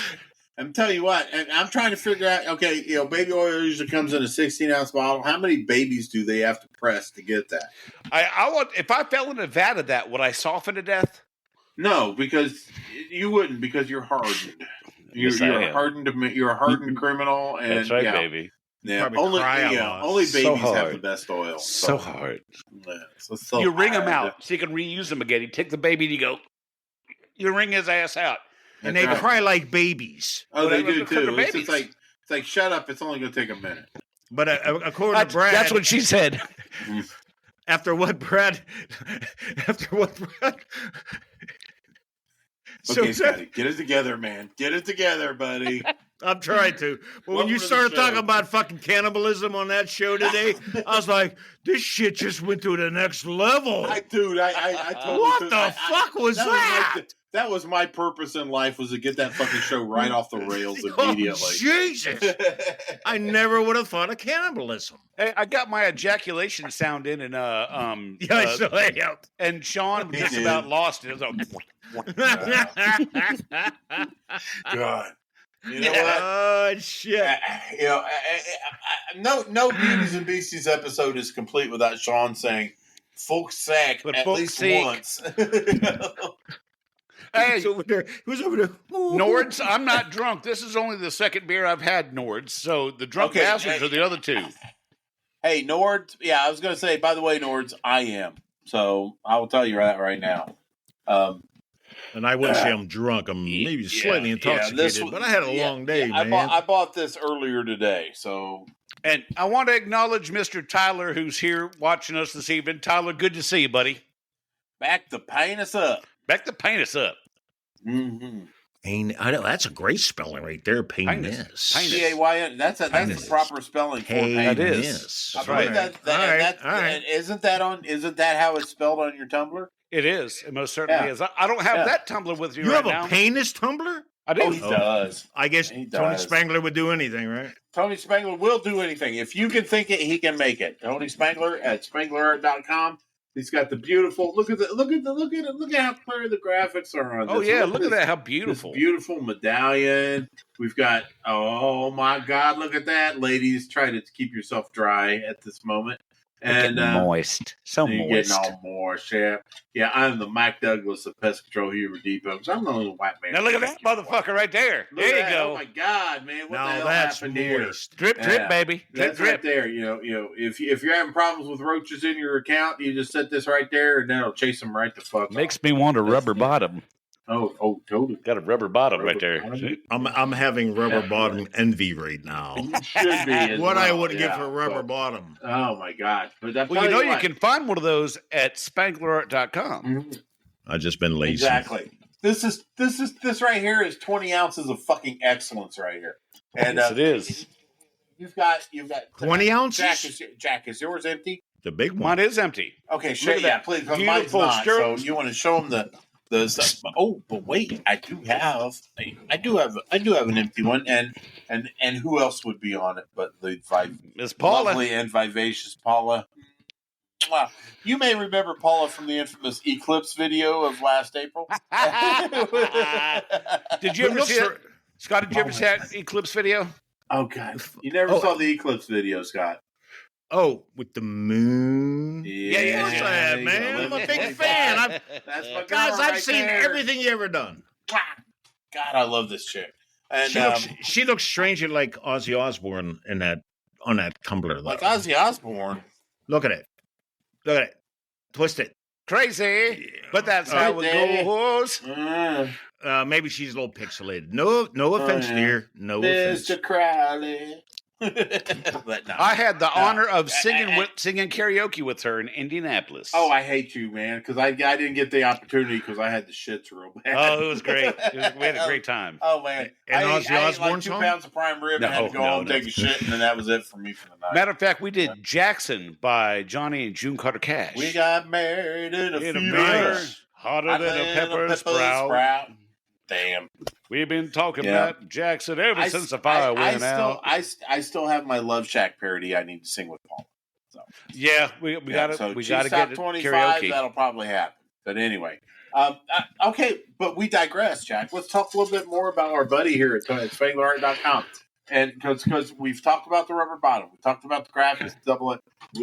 I'm telling you what, and I'm trying to figure out, okay, baby oil usually comes in a 16-ounce bottle. How many babies do they have to press to get that? I want, if I fell in a vat of that, would I soften to death? No, because you wouldn't, because you're hardened. You're Yes, I am. you're a hardened criminal, and That's right, yeah, baby. yeah. Probably Only cry a lot. only So babies have hard. the best oil. So hard. Yeah, so You wring them hard. out so you can reuse them again. You take the baby and you wring his ass out. And they That's right. cry like babies. Oh, they Whatever do the cooker too. It's babies. like shut up. It's only going to take a minute. But according to Brad, That's what she said. after what Brad. Okay, Scotty, get it together, man. Get it together, buddy. I'm trying to. But when you were the started talking show? about fucking cannibalism on that show today, I was like, this shit just went to the next level. I totally What took- the fuck was that? That was my purpose in life, was to get that fucking show right off the rails Oh, immediately. Jesus. I never would have thought of cannibalism. Hey, I got my ejaculation sound in, and and Sean He just did. about lost it. It was like, God. You know Oh, shit. what? No Beauties and Beasties episode is complete without Sean saying "fuck's sake" But at fuck's least sake. once. hey, Who's over there? Who's over there? Nords, I'm not drunk. This is only the second beer I've had, Nords. So the drunk Okay, bastards hey. are the other two. Hey, Nords. Yeah, I was going to say, by the way, Nords, I am. So I will tell you that right now. And I wouldn't say I'm drunk. I'm maybe slightly intoxicated, but I had a long day, man. I bought this earlier today. So And I want to acknowledge Mr. Tyler, who's here watching us this evening. Tyler, good to see you, buddy. back to paint us up. Back to paint us up. Mm-hmm. I know that's a great spelling right there. Painess. P-A-Y-N. That's the Painus. proper spelling for paint. That is. Painess. I That's believe right. All right. Isn't that how it's spelled on your Tumblr? It is. It most certainly Yeah. is. I don't have Yeah. that tumbler with me You right have a now. painless tumbler? I do. Oh, he does. I guess He Tony does. Spangler would do anything, right? Tony Spangler will do anything. If you can think it, he can make it. Tony Spangler at spanglerart.com. He's got the beautiful look at how clear the graphics are on this. Oh, yeah. Look at that. How beautiful. This beautiful medallion. We've got, oh my God, look at that. Ladies, try to keep yourself dry at this moment. And moist. So you're moist. getting all moist, yeah. Yeah, I'm the Mike Douglas of Pest Control Hero Depot. So I'm the only white man. Now look at that motherfucker right there. Look at There you that. go. Oh my God, man! What the Now hell that's happened here? moist. Drip, drip, Yeah. baby. Drip, That's drip. right there. You know, if you're having problems with roaches in your account, you just set this right there, and then it'll chase them right the fuck Makes off. me want a rubber bottom. Oh, totally. Got a rubber bottom right there. Rubber See? I'm having rubber bottom envy right now. You should be. as What I well, would give yeah. for rubber But- bottom. Oh my God! But I'm Well, you know telling you what. can find one of those at spanglerart.com. Mhm. I've just been lazy. Exactly. This right here is 20 ounces of fucking excellence right here. And Yes, it is. You've got 20 ounces? Jack, is yours empty? The big one. Mine is empty. Okay, Look sure. at Yeah, that please. 'Cause mine's beautiful not. So stirrups. you want to show them the stuff? Oh, but wait, I do have an empty one, and who else would be on it but the Miss Paula. lovely and vivacious Paula? Mwah. You may remember Paula from the infamous Eclipse video of last April. Did you ever see it? Scott, did you ever see that Eclipse video? Oh God, you never saw the Eclipse video, Scott? Oh, with the moon. Yeah, What's that, man? I'm a big Yeah. fan. That's my girl Guys, I've right seen there. everything you ever done. God, I love this chick. And She looks strangely like Ozzy Osbourne on that Tumblr. Though. like Ozzy Osbourne. Look at it. Look at it. Twist it. Crazy, but that's how Right it there. goes. Maybe she's a little pixelated. No offense, yeah. dear. No offense. Mr. Crowley. But no. I had the honor of I- singing karaoke with her in Indianapolis. Oh, I hate you, man, because I didn't get the opportunity because I had the shits real bad. Oh, it was great. We had a great time. Oh man, And I Ozzy ate Osbourne like 2 song? pounds of prime rib and had to go home and take a shit, and then that was it for me for the night. Matter of fact, we did Jackson by Johnny and June Carter Cash. We got married in a in a few beer, days. hotter than a pepper sprout. Damn. We've been talking Yeah. about Jackson ever since the fire went out. I still have my Love Shack parody I need to sing with Paul. Yeah, we got to So we Chiefs got to Top get it 25, karaoke. that'll probably happen. But anyway, okay, but we digress, Jack. Let's talk a little bit more about our buddy here at SpanglerArt.com. And because we've talked about the rubber bottom, we talked about the graphics, double it.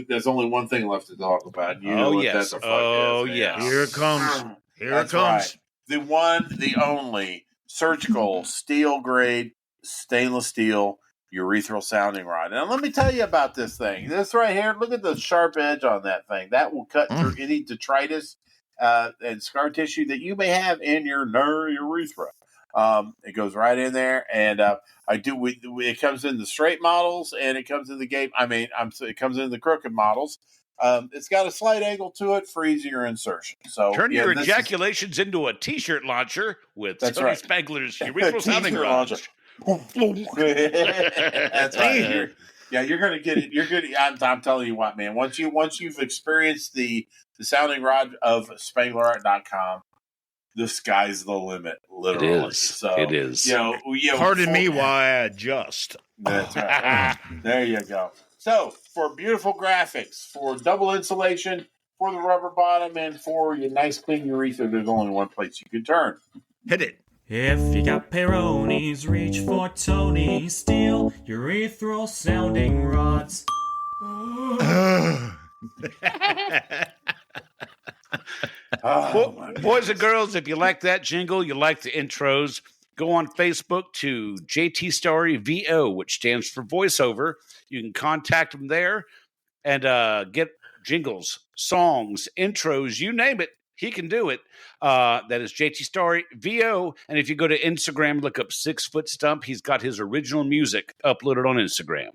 There's only one thing left to talk about. You know Oh, what yes. that the fuck Oh, is, man. yes. Here it comes. Here That's it comes. right. The one, the only surgical steel grade stainless steel urethral sounding rod. Now let me tell you about this thing. This right here, look at the sharp edge on that thing. That will cut through any detritus and scar tissue that you may have in your urethra. It goes right in there, and it comes in the straight models, and it comes in the it comes in the crooked models. It's got a slight angle to it for easier insertion. So Turn your this is- ejaculations into a T-shirt launcher with That's Tony right. Spangler's urethral T-shirt sounding launcher. rods. That's right. You're gonna get it. You're good. I'm telling you what, man. Once you've experienced the sounding rod of SpanglerArt.com, the sky's the limit. Literally, It is. So It is. Pardon me while I adjust. That's right. There you go. So for beautiful graphics, for double insulation, for the rubber bottom, and for your nice clean urethra, there's only one place you can turn. Hit it. If you got Peronis, reach for Tony. Steal urethral sounding rods. Boys and girls, if you like that jingle, you like the intros, go on Facebook to JT Story VO, which stands for voiceover. You can contact him there and get jingles, songs, intros, you name it. He can do it. That is JT Story VO. And if you go to Instagram, look up 6 Foot Stump. He's got his original music uploaded on Instagram.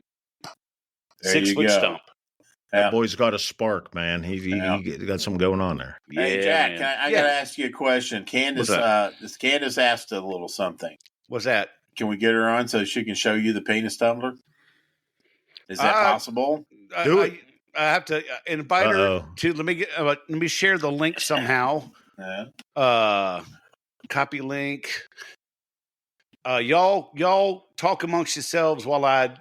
There 6 you Foot go. Stump. That boy's got a spark, man. He got something going on there. Hey, Jack, I got to ask you a question. Candace asked a little something. What's that? Can we get her on so she can show you the penis tumbler? Is that possible? Do it. I have to invite her to. Let me share the link somehow. Copy link. Y'all talk amongst yourselves while I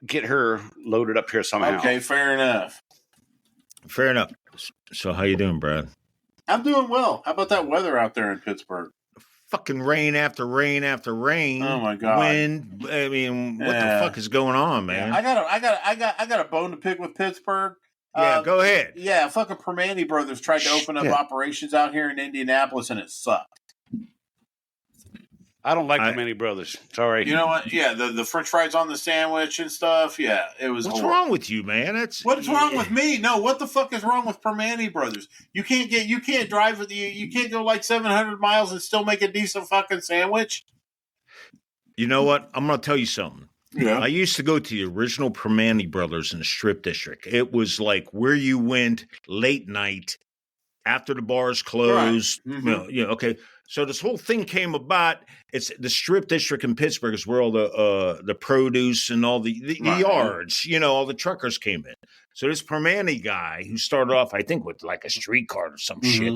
get her loaded up here somehow. Okay, fair enough. Fair enough. So how you doing, Brad? I'm doing well. How about that weather out there in Pittsburgh? Fucking rain after rain after rain. Oh my god! Wind. I mean, what the fuck is going on, man? I got a bone to pick with Pittsburgh. Yeah, go ahead. Yeah, fucking Permane Brothers tried to open up operations out here in Indianapolis, and it sucked. I don't like Permane Brothers. Sorry. You know what? Yeah, the French fries on the sandwich and stuff. Yeah, it was. What's wrong with you, man? What's wrong with me? No, what the fuck is wrong with Permane Brothers? You can't drive with you can't go like 700 miles and still make a decent fucking sandwich. You know what? I'm gonna tell you something. Yeah. I used to go to the original Permane Brothers in the Strip District. It was like where you went late night after the bars closed. Right. Mm-hmm. Okay. So this whole thing came about. It's the Strip District in Pittsburgh is where all the produce and all the yards, all the truckers came in. So this Permane guy who started off, I think, with like a street cart or some shit.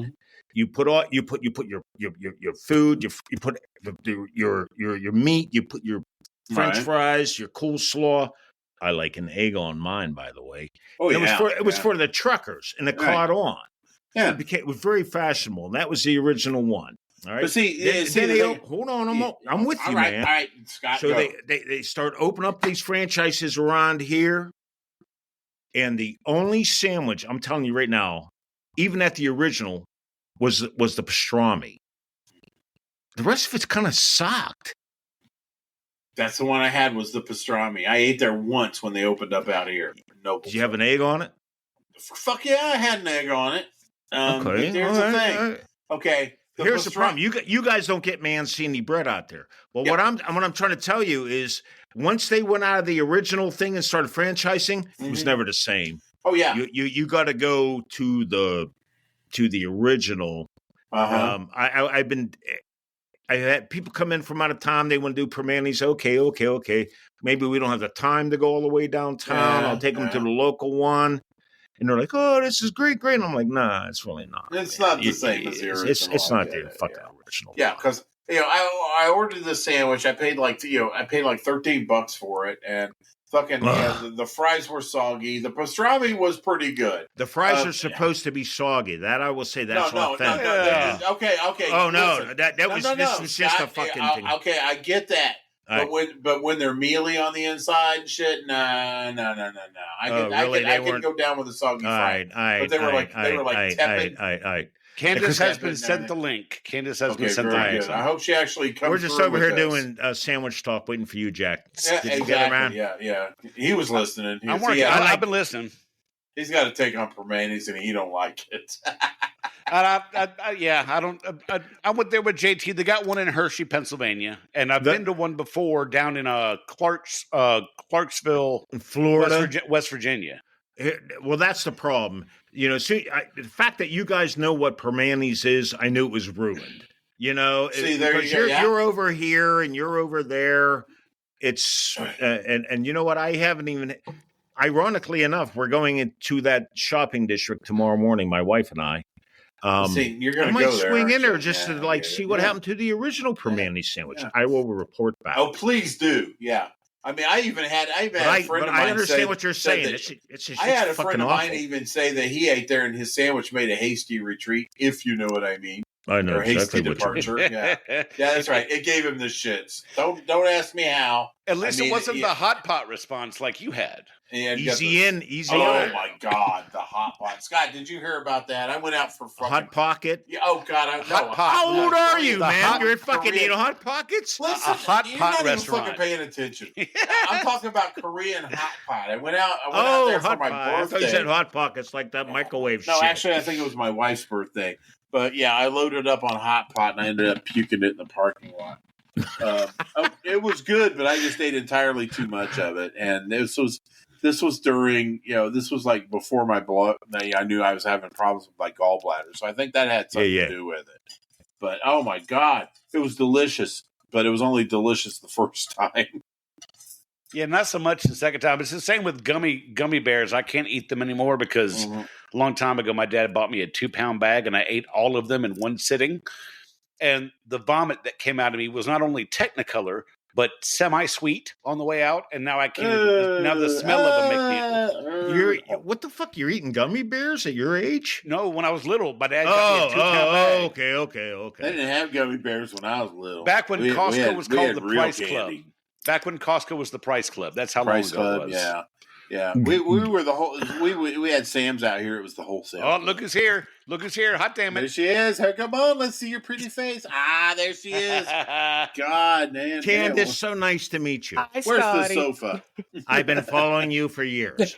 You put your food, you put your meat, you put your French fries, your coleslaw. I like an egg on mine, by the way. Oh, it was for the truckers, and it caught on. Yeah, so it was very fashionable, and that was the original one. All right. But hold on, I'm with you, man. All right, Scott. So they start opening up these franchises around here, and the only sandwich I'm telling you right now, even at the original, was the pastrami. The rest of it's kind of sucked. That's the one I had was the pastrami. I ate there once when they opened up out here. No. Did you have an egg on it? Fuck yeah, I had an egg on it. Okay. Here's the thing. Right. Okay. Here's the problem. You guys don't get Mancini bread out there. Well, what I'm trying to tell you is once they went out of the original thing and started franchising, it was never the same. Oh yeah. You got to go to the original. I had people come in from out of town. They want to do Permane's. Okay. Maybe we don't have the time to go all the way downtown. I'll take them to the local one. And they're like, oh, this is great. And I'm like, nah, it's really not. It's not the same as the original. It's not the fucking original. Yeah, because I ordered this sandwich. I paid like $13 for it, and fucking the fries were soggy. The pastrami was pretty good. The fries are supposed to be soggy. That I will say that's authentic. No. Okay. Oh no, this was just a fucking thing. Okay, I get that. But when they're mealy on the inside and shit, no. I could go down with a soggy fry. But they were like tepid. Candace has been sent the link. Candace has been sent the link. I hope she actually comes. We're just over here doing sandwich talk, waiting for you, Jack. Yeah, Did you get around? Yeah. He was listening. I'm working. I've been listening. He's got to take on Permane's, and he don't like it. I went there with JT. They got one in Hershey, Pennsylvania, and I've been to one before down in Clarksville, Florida, West Virginia. Well, that's the problem. The fact that you guys know what Permane's is, I knew it was ruined. You're over here and you're over there. it's and you know what? I haven't even. Ironically enough, we're going into that shopping district tomorrow morning. My wife and I. See, you're going I to might go there, swing in aren't there you? just to Yeah, like yeah, see what yeah. happened to the original Permane sandwich. Yeah. I will report back. Oh, please do. Yeah. I mean, I even had a friend of mine I understand say, what you're said saying. that- It's I had a fucking friend of awful. mine even say that he ate there and his sandwich made a hasty retreat, if you know what I mean. I know Or hasty exactly what you mean. departure. Yeah. Yeah, that's right. It gave him the shits. Don't ask me how. At least I mean, it wasn't yeah. the hot pot response like you had. And got Easy in, easy Oh out. my God, the hot pot. Scott, did you hear about that? I went out for fucking Hot pocket. Yeah, oh God, Hot pot. How old are you, The man? hot You're fucking Korean- eating hot pockets. Listen, A hot you're pot not restaurant. even fucking paying attention. I'm talking about Korean hot pot. I went out Oh, there for hot my pot. I thought birthday. you said hot pockets like that microwave No, shit. actually, I think it was my wife's birthday. But yeah, I loaded up on hot pot and I ended up puking it in the parking lot. It was good, but I just ate entirely too much of it. And this was during, this was like before my blood. I knew I was having problems with my gallbladder, so I think that had something to do with it. But oh my God, it was delicious. But it was only delicious the first time. Yeah, not so much the second time. It's the same with gummy bears. I can't eat them anymore because a long time ago my dad bought me a 2-pound bag and I ate all of them in one sitting. And the vomit that came out of me was not only Technicolor, but semi-sweet on the way out. And now I can't. Now the smell of them make me. What the fuck? You're eating gummy bears at your age? No, when I was little, my dad got me a 2-pound bag. Okay. They didn't have gummy bears when I was little. Back when Costco was called the real Price candy. Club. Back when Costco was the Price Club. That's how Price long ago Club, it was. yeah. We were the whole. We had Sam's out here. It was the whole Sam's. Oh, look who's here! Look who's here! Hot damn There it! she is. Hey, come on, let's see your pretty face. Ah, there she is. God, man. Candace, so nice to meet you. Hi, Where's Scotty. the sofa? I've been following you for years.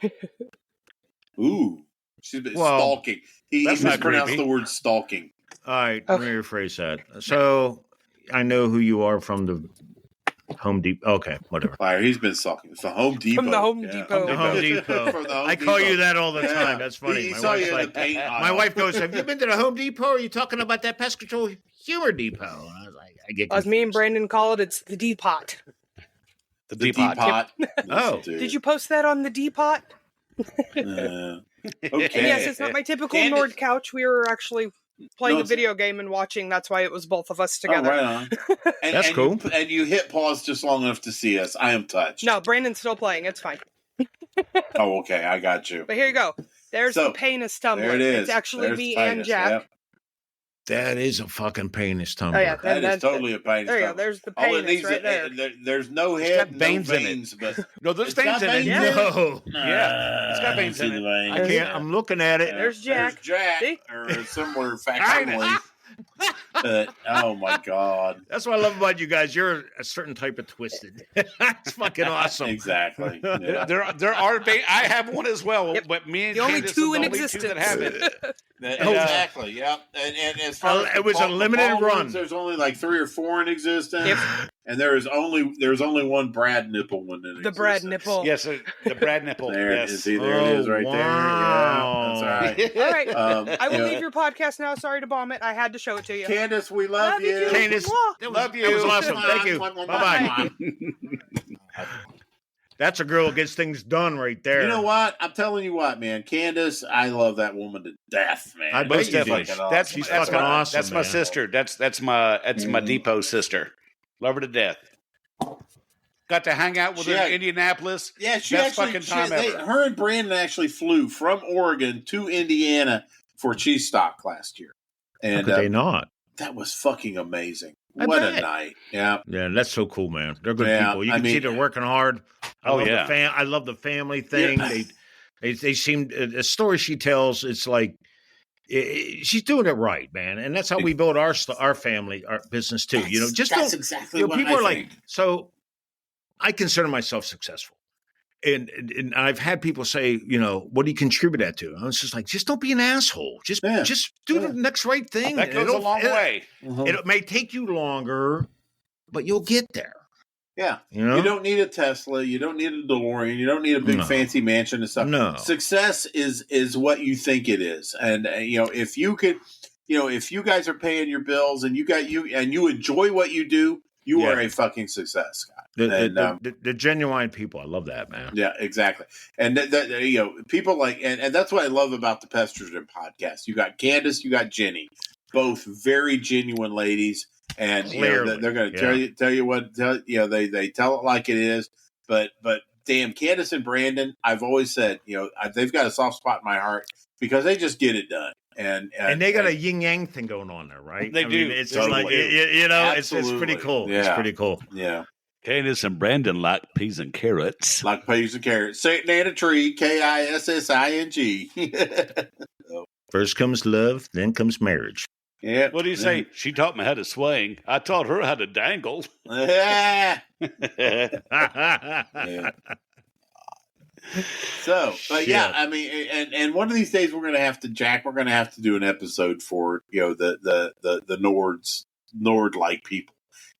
Ooh, she's been Well, stalking. He that's not mispronounced creepy. the word stalking. All right, Okay. let me rephrase that. So I know who you are from the Home Depot. Okay, whatever. Fire. He's been stalking. It's the Home Depot. From the Home Depot. The Home Depot. From the Home I call Depot. you that all the Yeah. time. That's funny. He My saw wife's you in like, the paint aisle. my wife goes, "Have you been to the Home Depot? Or are you talking about that pest control humor depot?" And I was like, I get As me and confused. Brandon call it, it's the D-Pot. The The Depot. Depot. Oh. Did you post that on the D-Pot? Okay. And yes, it's not my typical Candace- Nord couch. We were actually playing No, a video game and watching. That's why it was both of us together. Oh, right on. And, That's cool. And you hit pause just long enough to see us. I am touched. No, Brandon's still playing. It's fine. Oh, okay. I got you. But here you go. There's So, the Penis tumbler. There it is. It's actually There's me Titus. and Jack. Yep. That is a fucking penis tumbler. Oh, yeah. That is That's totally a pain. There you go. There's the All it penis needs right there. there's no It's head, got veins no in it. veins, but No, there's It's got veins in it. veins in it. No, Yeah, it's got veins see in the it. veins. I can't. I'm looking at it. There's Jack. There's Jack, See? or somewhere facsimile. Oh my God! That's what I love about you guys. You're a certain type of twisted. It's fucking awesome. Exactly. Yeah. There are. I have one as well, Yep. but me and The only Candace two are in the only existence. two that have it. Exactly. Yeah. And as far as It was a limited ball run. ones, there's only like 3 or 4 in existence, Yep. and there's only one Brad nipple one in The Brad existence. nipple. Yes, the Brad nipple. There it yes. is. See, there it is right there. wow. Yeah, that's all right. All right. I will you know, leave your podcast now. Sorry to bomb it. I had to show it to you. Candace, we love you. too. Candace, Mwah. that was, Love you. That was awesome. Thank you. Bye-bye. That's a girl who gets things done right there. You know what? I'm telling you what, man. Candace, I love that woman to death, man. I bet Most you definitely. do. That's She's that's fucking my, awesome, That's my man. sister. That's my Depot sister. Love her to death. Got to hang out with her in Indianapolis. Yeah, she Best actually, fucking time ever. her and Brandon actually flew from Oregon to Indiana for cheese stock last year. How And could they not? that was fucking amazing. I What bet. a night. Yeah. Yeah, that's so cool, man. They're good Yeah, people. You I can see mean- they're working hard. I love yeah. I love the family thing. Yeah. They seem the story she tells. It's like she's doing it right, man. And that's how we build our family, our business too. You know, just that's don't. exactly You know, what people I are like, think. so I consider myself successful. And I've had people say, you know, what do you contribute that to? I was just like, just don't be an asshole. Just Yeah. do Yeah. the next right thing. That goes a long way. It may take you longer, but you'll get there. Yeah. You know, You don't need a Tesla. You don't need a DeLorean. You don't need a big No. fancy mansion and stuff. No. Success is what you think it is. And if you could, if you guys are paying your bills and you enjoy what you do, you Yeah. are a fucking success, Scott. The genuine people. I love that, man. Yeah, exactly. And people like, and that's what I love about the Pestrogen podcast. You got Candace, you got Jenny, both very genuine ladies, and Clearly, they're going to tell you what they tell it like it is. But damn, Candace and Brandon, I've always said, they've got a soft spot in my heart because they just get it done. And they got a yin yang thing going on there, right? They do. It's Totally. just like it's pretty cool. Yeah. It's pretty cool. Yeah. Candace and Brandon like peas and carrots. Like peas and carrots. Sitting in a tree, KISSING. First comes love, then comes marriage. Yeah. What do you say? She taught me how to swing. I taught her how to dangle. Yeah. Yeah. So, but Shit. yeah, I mean, and one of these days we're going to have to, Jack, we're going to have to do an episode for, the Nord like people.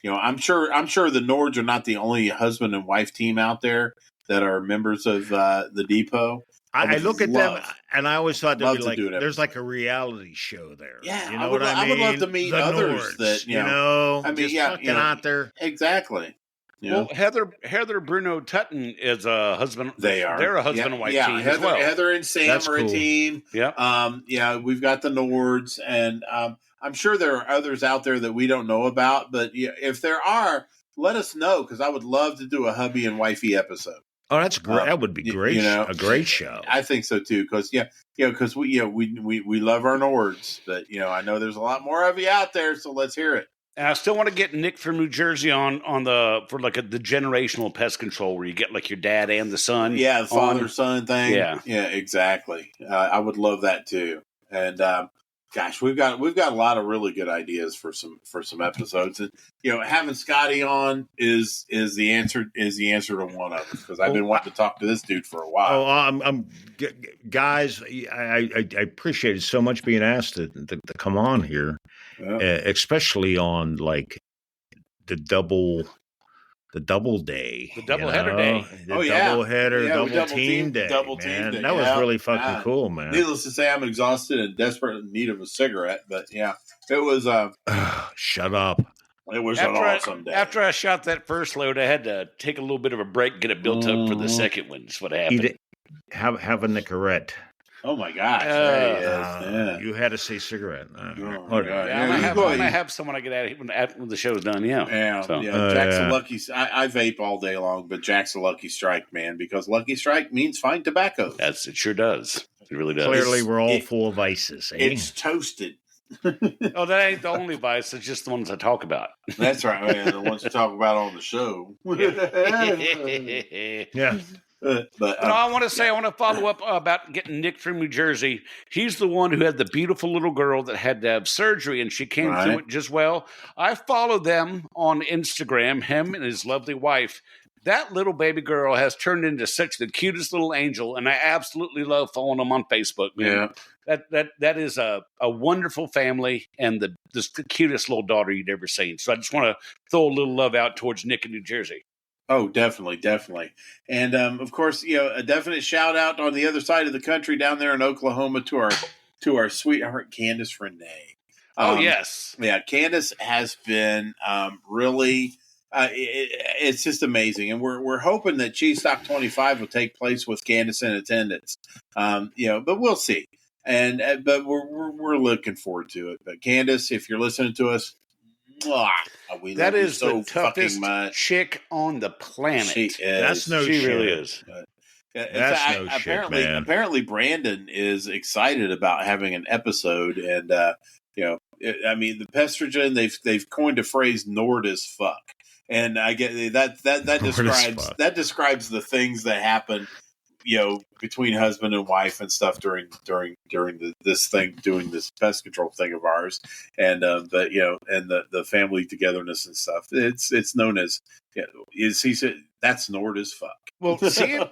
I'm sure the Nords are not the only husband and wife team out there that are members of the depot. I look at them and I always thought love there'd be to like do an there's like a reality show there. Yeah, you know I would love to meet The others Nords, that, I mean, fucking out there. Exactly. Well, Heather Bruno Tutton is a husband. They are. They're a husband and wife team Heather, as well. Heather and Sam That's are a cool. team. Yeah. We've got the Nords, and I'm sure there are others out there that we don't know about. But if there are, let us know because I would love to do a hubby and wifey episode. Oh, that's great. That would be great. A great show. I think so too. Because because we love our Nords, but I know there's a lot more of you out there. So let's hear it. And I still want to get Nick from New Jersey on the generational pest control where you get like your dad and the son. Yeah, the father son thing. Yeah, exactly. I would love that too. And gosh, we've got a lot of really good ideas for some episodes. And having Scotty on is the answer to one of them because I've been wanting to talk to this dude for a while. Oh, guys, I appreciate it so much being asked to come on here. Yeah. the Especially on like the double day, The double header day. double header, Yeah, we double team day, double team man. day. That was really fucking cool, man. Needless to say, I'm exhausted and desperate in need of a cigarette. But yeah, it was Shut up. it was an awesome day. After I shot that first load, I had to take a little bit of a break, get it built up for the second one. That's what happened. Have a Nicorette. Oh my gosh, there he is. Yeah. You had to say cigarette. Oh, What- God. Yeah, I'm gonna have some when I get out of here when the show's done. Yeah. Jack's a lucky. I vape all day long, but Jack's a lucky strike, man, because lucky strike means fine tobacco. It sure does. It really does. Clearly, we're all full of vices. Eh? It's toasted. Oh, that ain't the only vice. It's just the ones I talk about. That's right, man. The ones you talk about on the show. Yeah. But I want to follow up about getting Nick from New Jersey. He's the one who had the beautiful little girl that had to have surgery, and she came through it just well. I follow them on Instagram, him and his lovely wife. That little baby girl has turned into such the cutest little angel, and I absolutely love following them on Facebook. Man. Yeah. That is a wonderful family and the cutest little daughter you'd ever seen. So I just want to throw a little love out towards Nick in New Jersey. Oh, definitely. And, of course, a definite shout out on the other side of the country down there in Oklahoma to our sweetheart, Candace Renee. Yes. Yeah, Candace has been really it's just amazing. And we're hoping that Cheese Stock 25 will take place with Candace in attendance. But we'll see. And but we're looking forward to it. But Candace, if you're listening to us, we that love is you so the toughest fucking much. chick on the planet. She is. That's no she shit. really is. That's no shit, man. Apparently, Brandon is excited about having an episode, and the Pestrogen they've coined a phrase "Nord as fuck," and I get that describes the things that happen, between husband and wife and stuff during this pest control thing of ours, and the family togetherness and stuff. It's known as he said that's Nord as fuck. Well,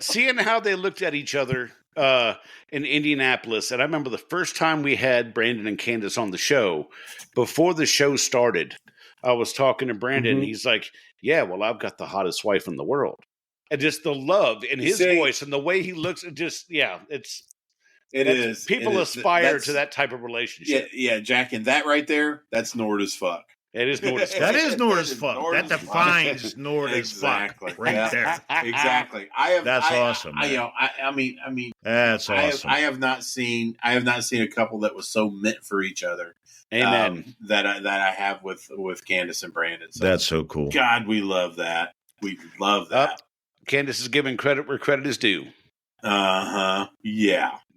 seeing how they looked at each other in Indianapolis, and I remember the first time we had Brandon and Candace on the show. Before the show started, I was talking to Brandon. And he's like, "Yeah, well, I've got the hottest wife in the world." And just the love in his voice and the way he looks, it is. People aspire to that type of relationship. Yeah, Jack, and that right there, that's Nord as fuck. It is Nord as fuck. That is Nord as fuck. Nord That as fuck. defines Nord as Exactly. fuck right Yeah. there. Exactly. That's awesome, man. I mean, That's awesome. I have not seen a couple that was so meant for each other. Amen. That I have with Candace and Brandon. So, That's so cool. God, we love that. We love that. Candace is giving credit where credit is due. Yeah.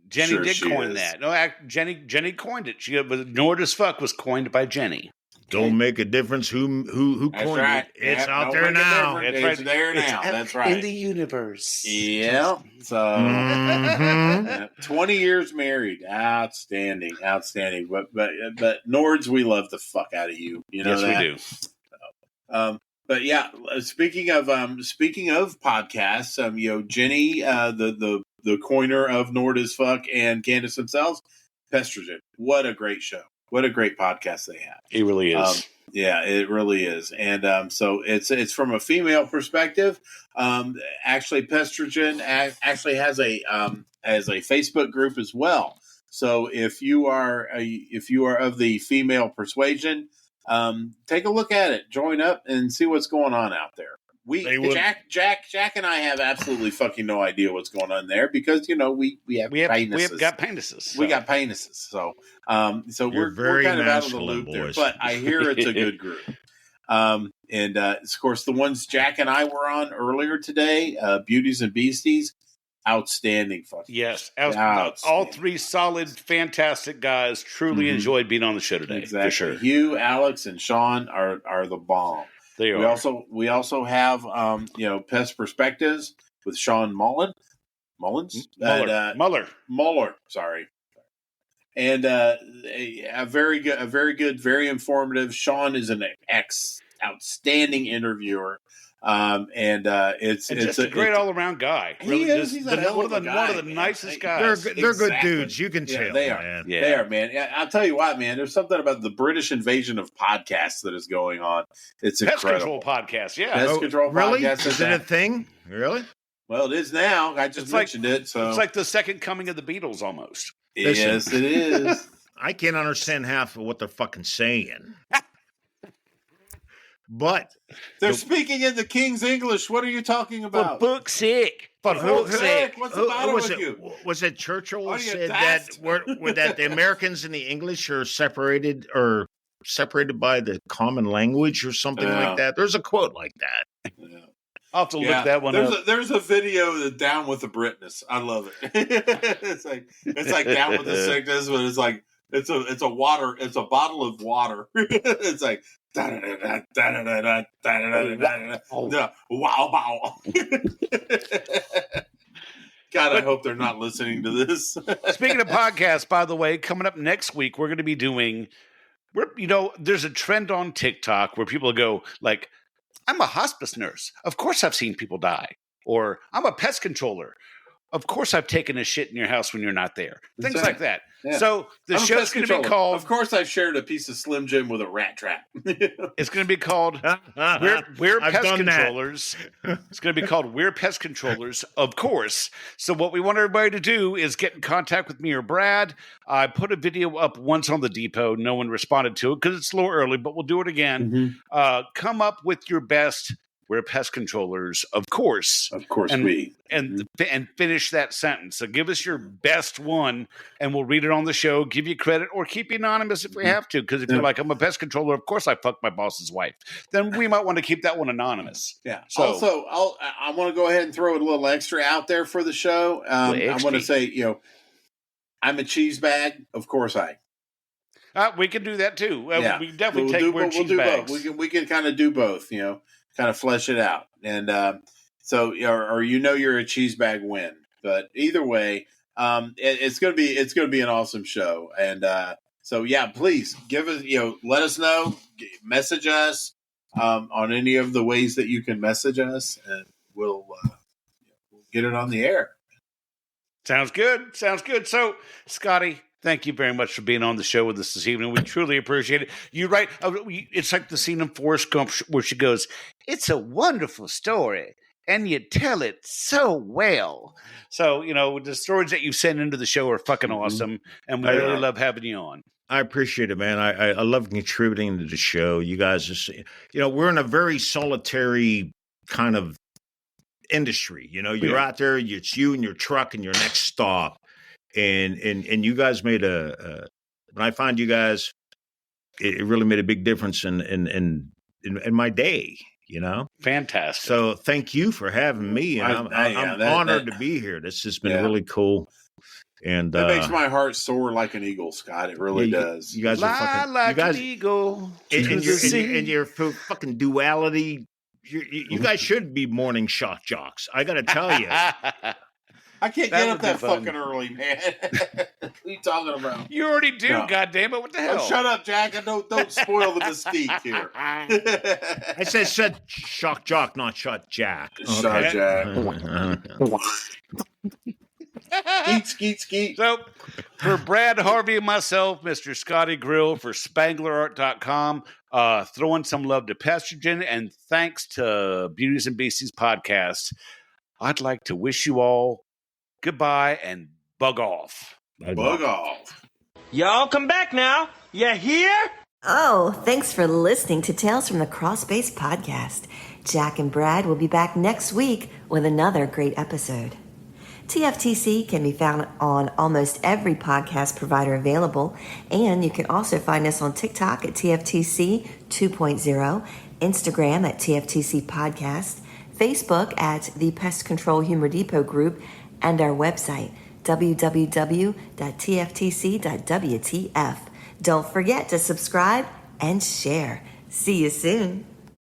Jenny Sure did she coin is. that. No, Jenny coined it. But Nord as fuck was coined by Jenny. Don't make a difference who That's coined right. it. It's Yep, out don't there make a now. difference. That's right. It's there It's now. out That's right. in the universe. Yeah. So Mhm. 20 years married. Outstanding. But Nords, we love the fuck out of you. You know Yes, that? we do. But yeah, speaking of podcasts, Jenny, the coiner of Nord as fuck, and Candace themselves, Pestrogen. What a great show. What a great podcast they have. It really is. Yeah, it really is. And so it's from a female perspective. Actually, Pestrogen actually has a Facebook group as well. So if you are of the female persuasion, take a look at it, join up, and see what's going on out there. Jack and I have absolutely fucking no idea what's going on there because we have penises. We have got penises. So. We got penises. So we're very kind of out of the masculine, loop there. boys. But I hear it's a good group. And of course the ones Jack and I were on earlier today, Beauties and Beasties, outstanding fucking. Yes, Outstanding. all three solid, fantastic guys. Truly Mhm. enjoyed being on the show today. Exactly. For sure. Hugh, Alex, and Sean are the bomb. They are. We also have Pest Perspectives with Sean Mullins. Muller, sorry. And a very good, very informative. Sean is an outstanding interviewer. It's just a great all around guy. He is. He's a hell one of of a the guy, nicest man. guys. They're good Exactly. dudes. You can tell, they are. man. Yeah. They are, man. I'll tell you what, man. There's something about the British invasion of podcasts that is going on. It's Pest incredible. Control podcast. Yeah. Pest Control really? podcast Is it a thing? Really? Well, it is now. I just mentioned it. So It's like the second coming of the Beatles almost. yes, it is. I can't understand half of what they're fucking saying. But They're speaking in the King's English. What are you talking about? book's sick. For fuck's sake. What's the matter was with it? you? Was it Churchill Are you said daft? that the Americans and the English are separated by the common language or something Yeah. like that? There's a quote like that. Yeah. I'll have to look that one up. There's a video that Down with the Britness. I love it. it's like Down with the Sickness, but it's like it's a bottle of water. It's like wow. God, I hope they're not listening to this. Speaking of podcasts, by the way, coming up next week, we're going to be doing. There's a trend on TikTok where people go like, "I'm a hospice nurse. Of course, I've seen people die," or "I'm a pest controller. Of course, I've taken a shit in your house when you're not there." Things Exactly. like that. Yeah. So the I'm a show's pest going to be controller. called. Of course, I've shared a piece of Slim Jim with a rat trap. It's going to be called We're I've Pest done that. Controllers. It's going to be called We're Pest Controllers, of course. So what we want everybody to do is get in contact with me or Brad. I put a video up once on the depot. No one responded to it because it's a little early, but we'll do it again. Mm-hmm. Come up with your best We're Pest Controllers, of course. Of course, And- we. And finish that sentence. So give us your best one, and we'll read it on the show, give you credit, or keep you anonymous if we have to. Because if you're like, I'm a pest controller, of course I fucked my boss's wife. Then we might want to keep that one anonymous. Yeah. So- Also, I want to go ahead and throw a little extra out there for the show. I want to say, I'm a Cheesebag. Of course, We can do that too. Yeah. We can definitely We'll take do weird both. We can kind of do both. Kind of flesh it out, and so or you're a Cheesebag win. But either way, it's gonna be an awesome show, and so yeah, please give us let us know, message us on any of the ways that you can message us, and we'll get it on the air. Sounds good. So, Scotty, thank you very much for being on the show with us this evening. We truly appreciate it. You're right. It's like the scene in Forrest Gump where she goes, "It's a wonderful story, and you tell it so well." So, the stories that you send into the show are fucking awesome, and we really love having you on. I appreciate it, man. I love contributing to the show. You guys just, we're in a very solitary kind of industry. You're out there, it's you and your truck and your next stop. And you guys made when I find you guys, it really made a big difference in my day, Fantastic. So thank you for having me. And I'm honored to be here. This has been really cool. And that makes my heart soar like an eagle, Scott. It really does. You guys are fucking like an eagle. And your fucking duality. You guys should be morning shock jocks. I got to tell you. I can't get up that fucking early, man. What are you talking about? You already do, goddammit. What the hell? Oh, shut up, Jack. Don't spoil the mystique here. I said shock jock, not shot Jack. Shot Jack. Skeet. So, for Brad Harvey and myself, Mr. Scotty Grill for SpanglerArt.com, throwing some love to Pestrogen, and thanks to Beauties and Beasties podcast, I'd like to wish you all goodbye and bug off. Bug off. Y'all come back now. You hear? Oh, thanks for listening to Tales from the Crawlspace podcast. Jack and Brad will be back next week with another great episode. TFTC can be found on almost every podcast provider available, and you can also find us on TikTok at TFTC 2.0, Instagram at TFTC Podcast, Facebook at the Pest Control Humor Depot Group, and our website, www.tftc.wtf. Don't forget to subscribe and share. See you soon.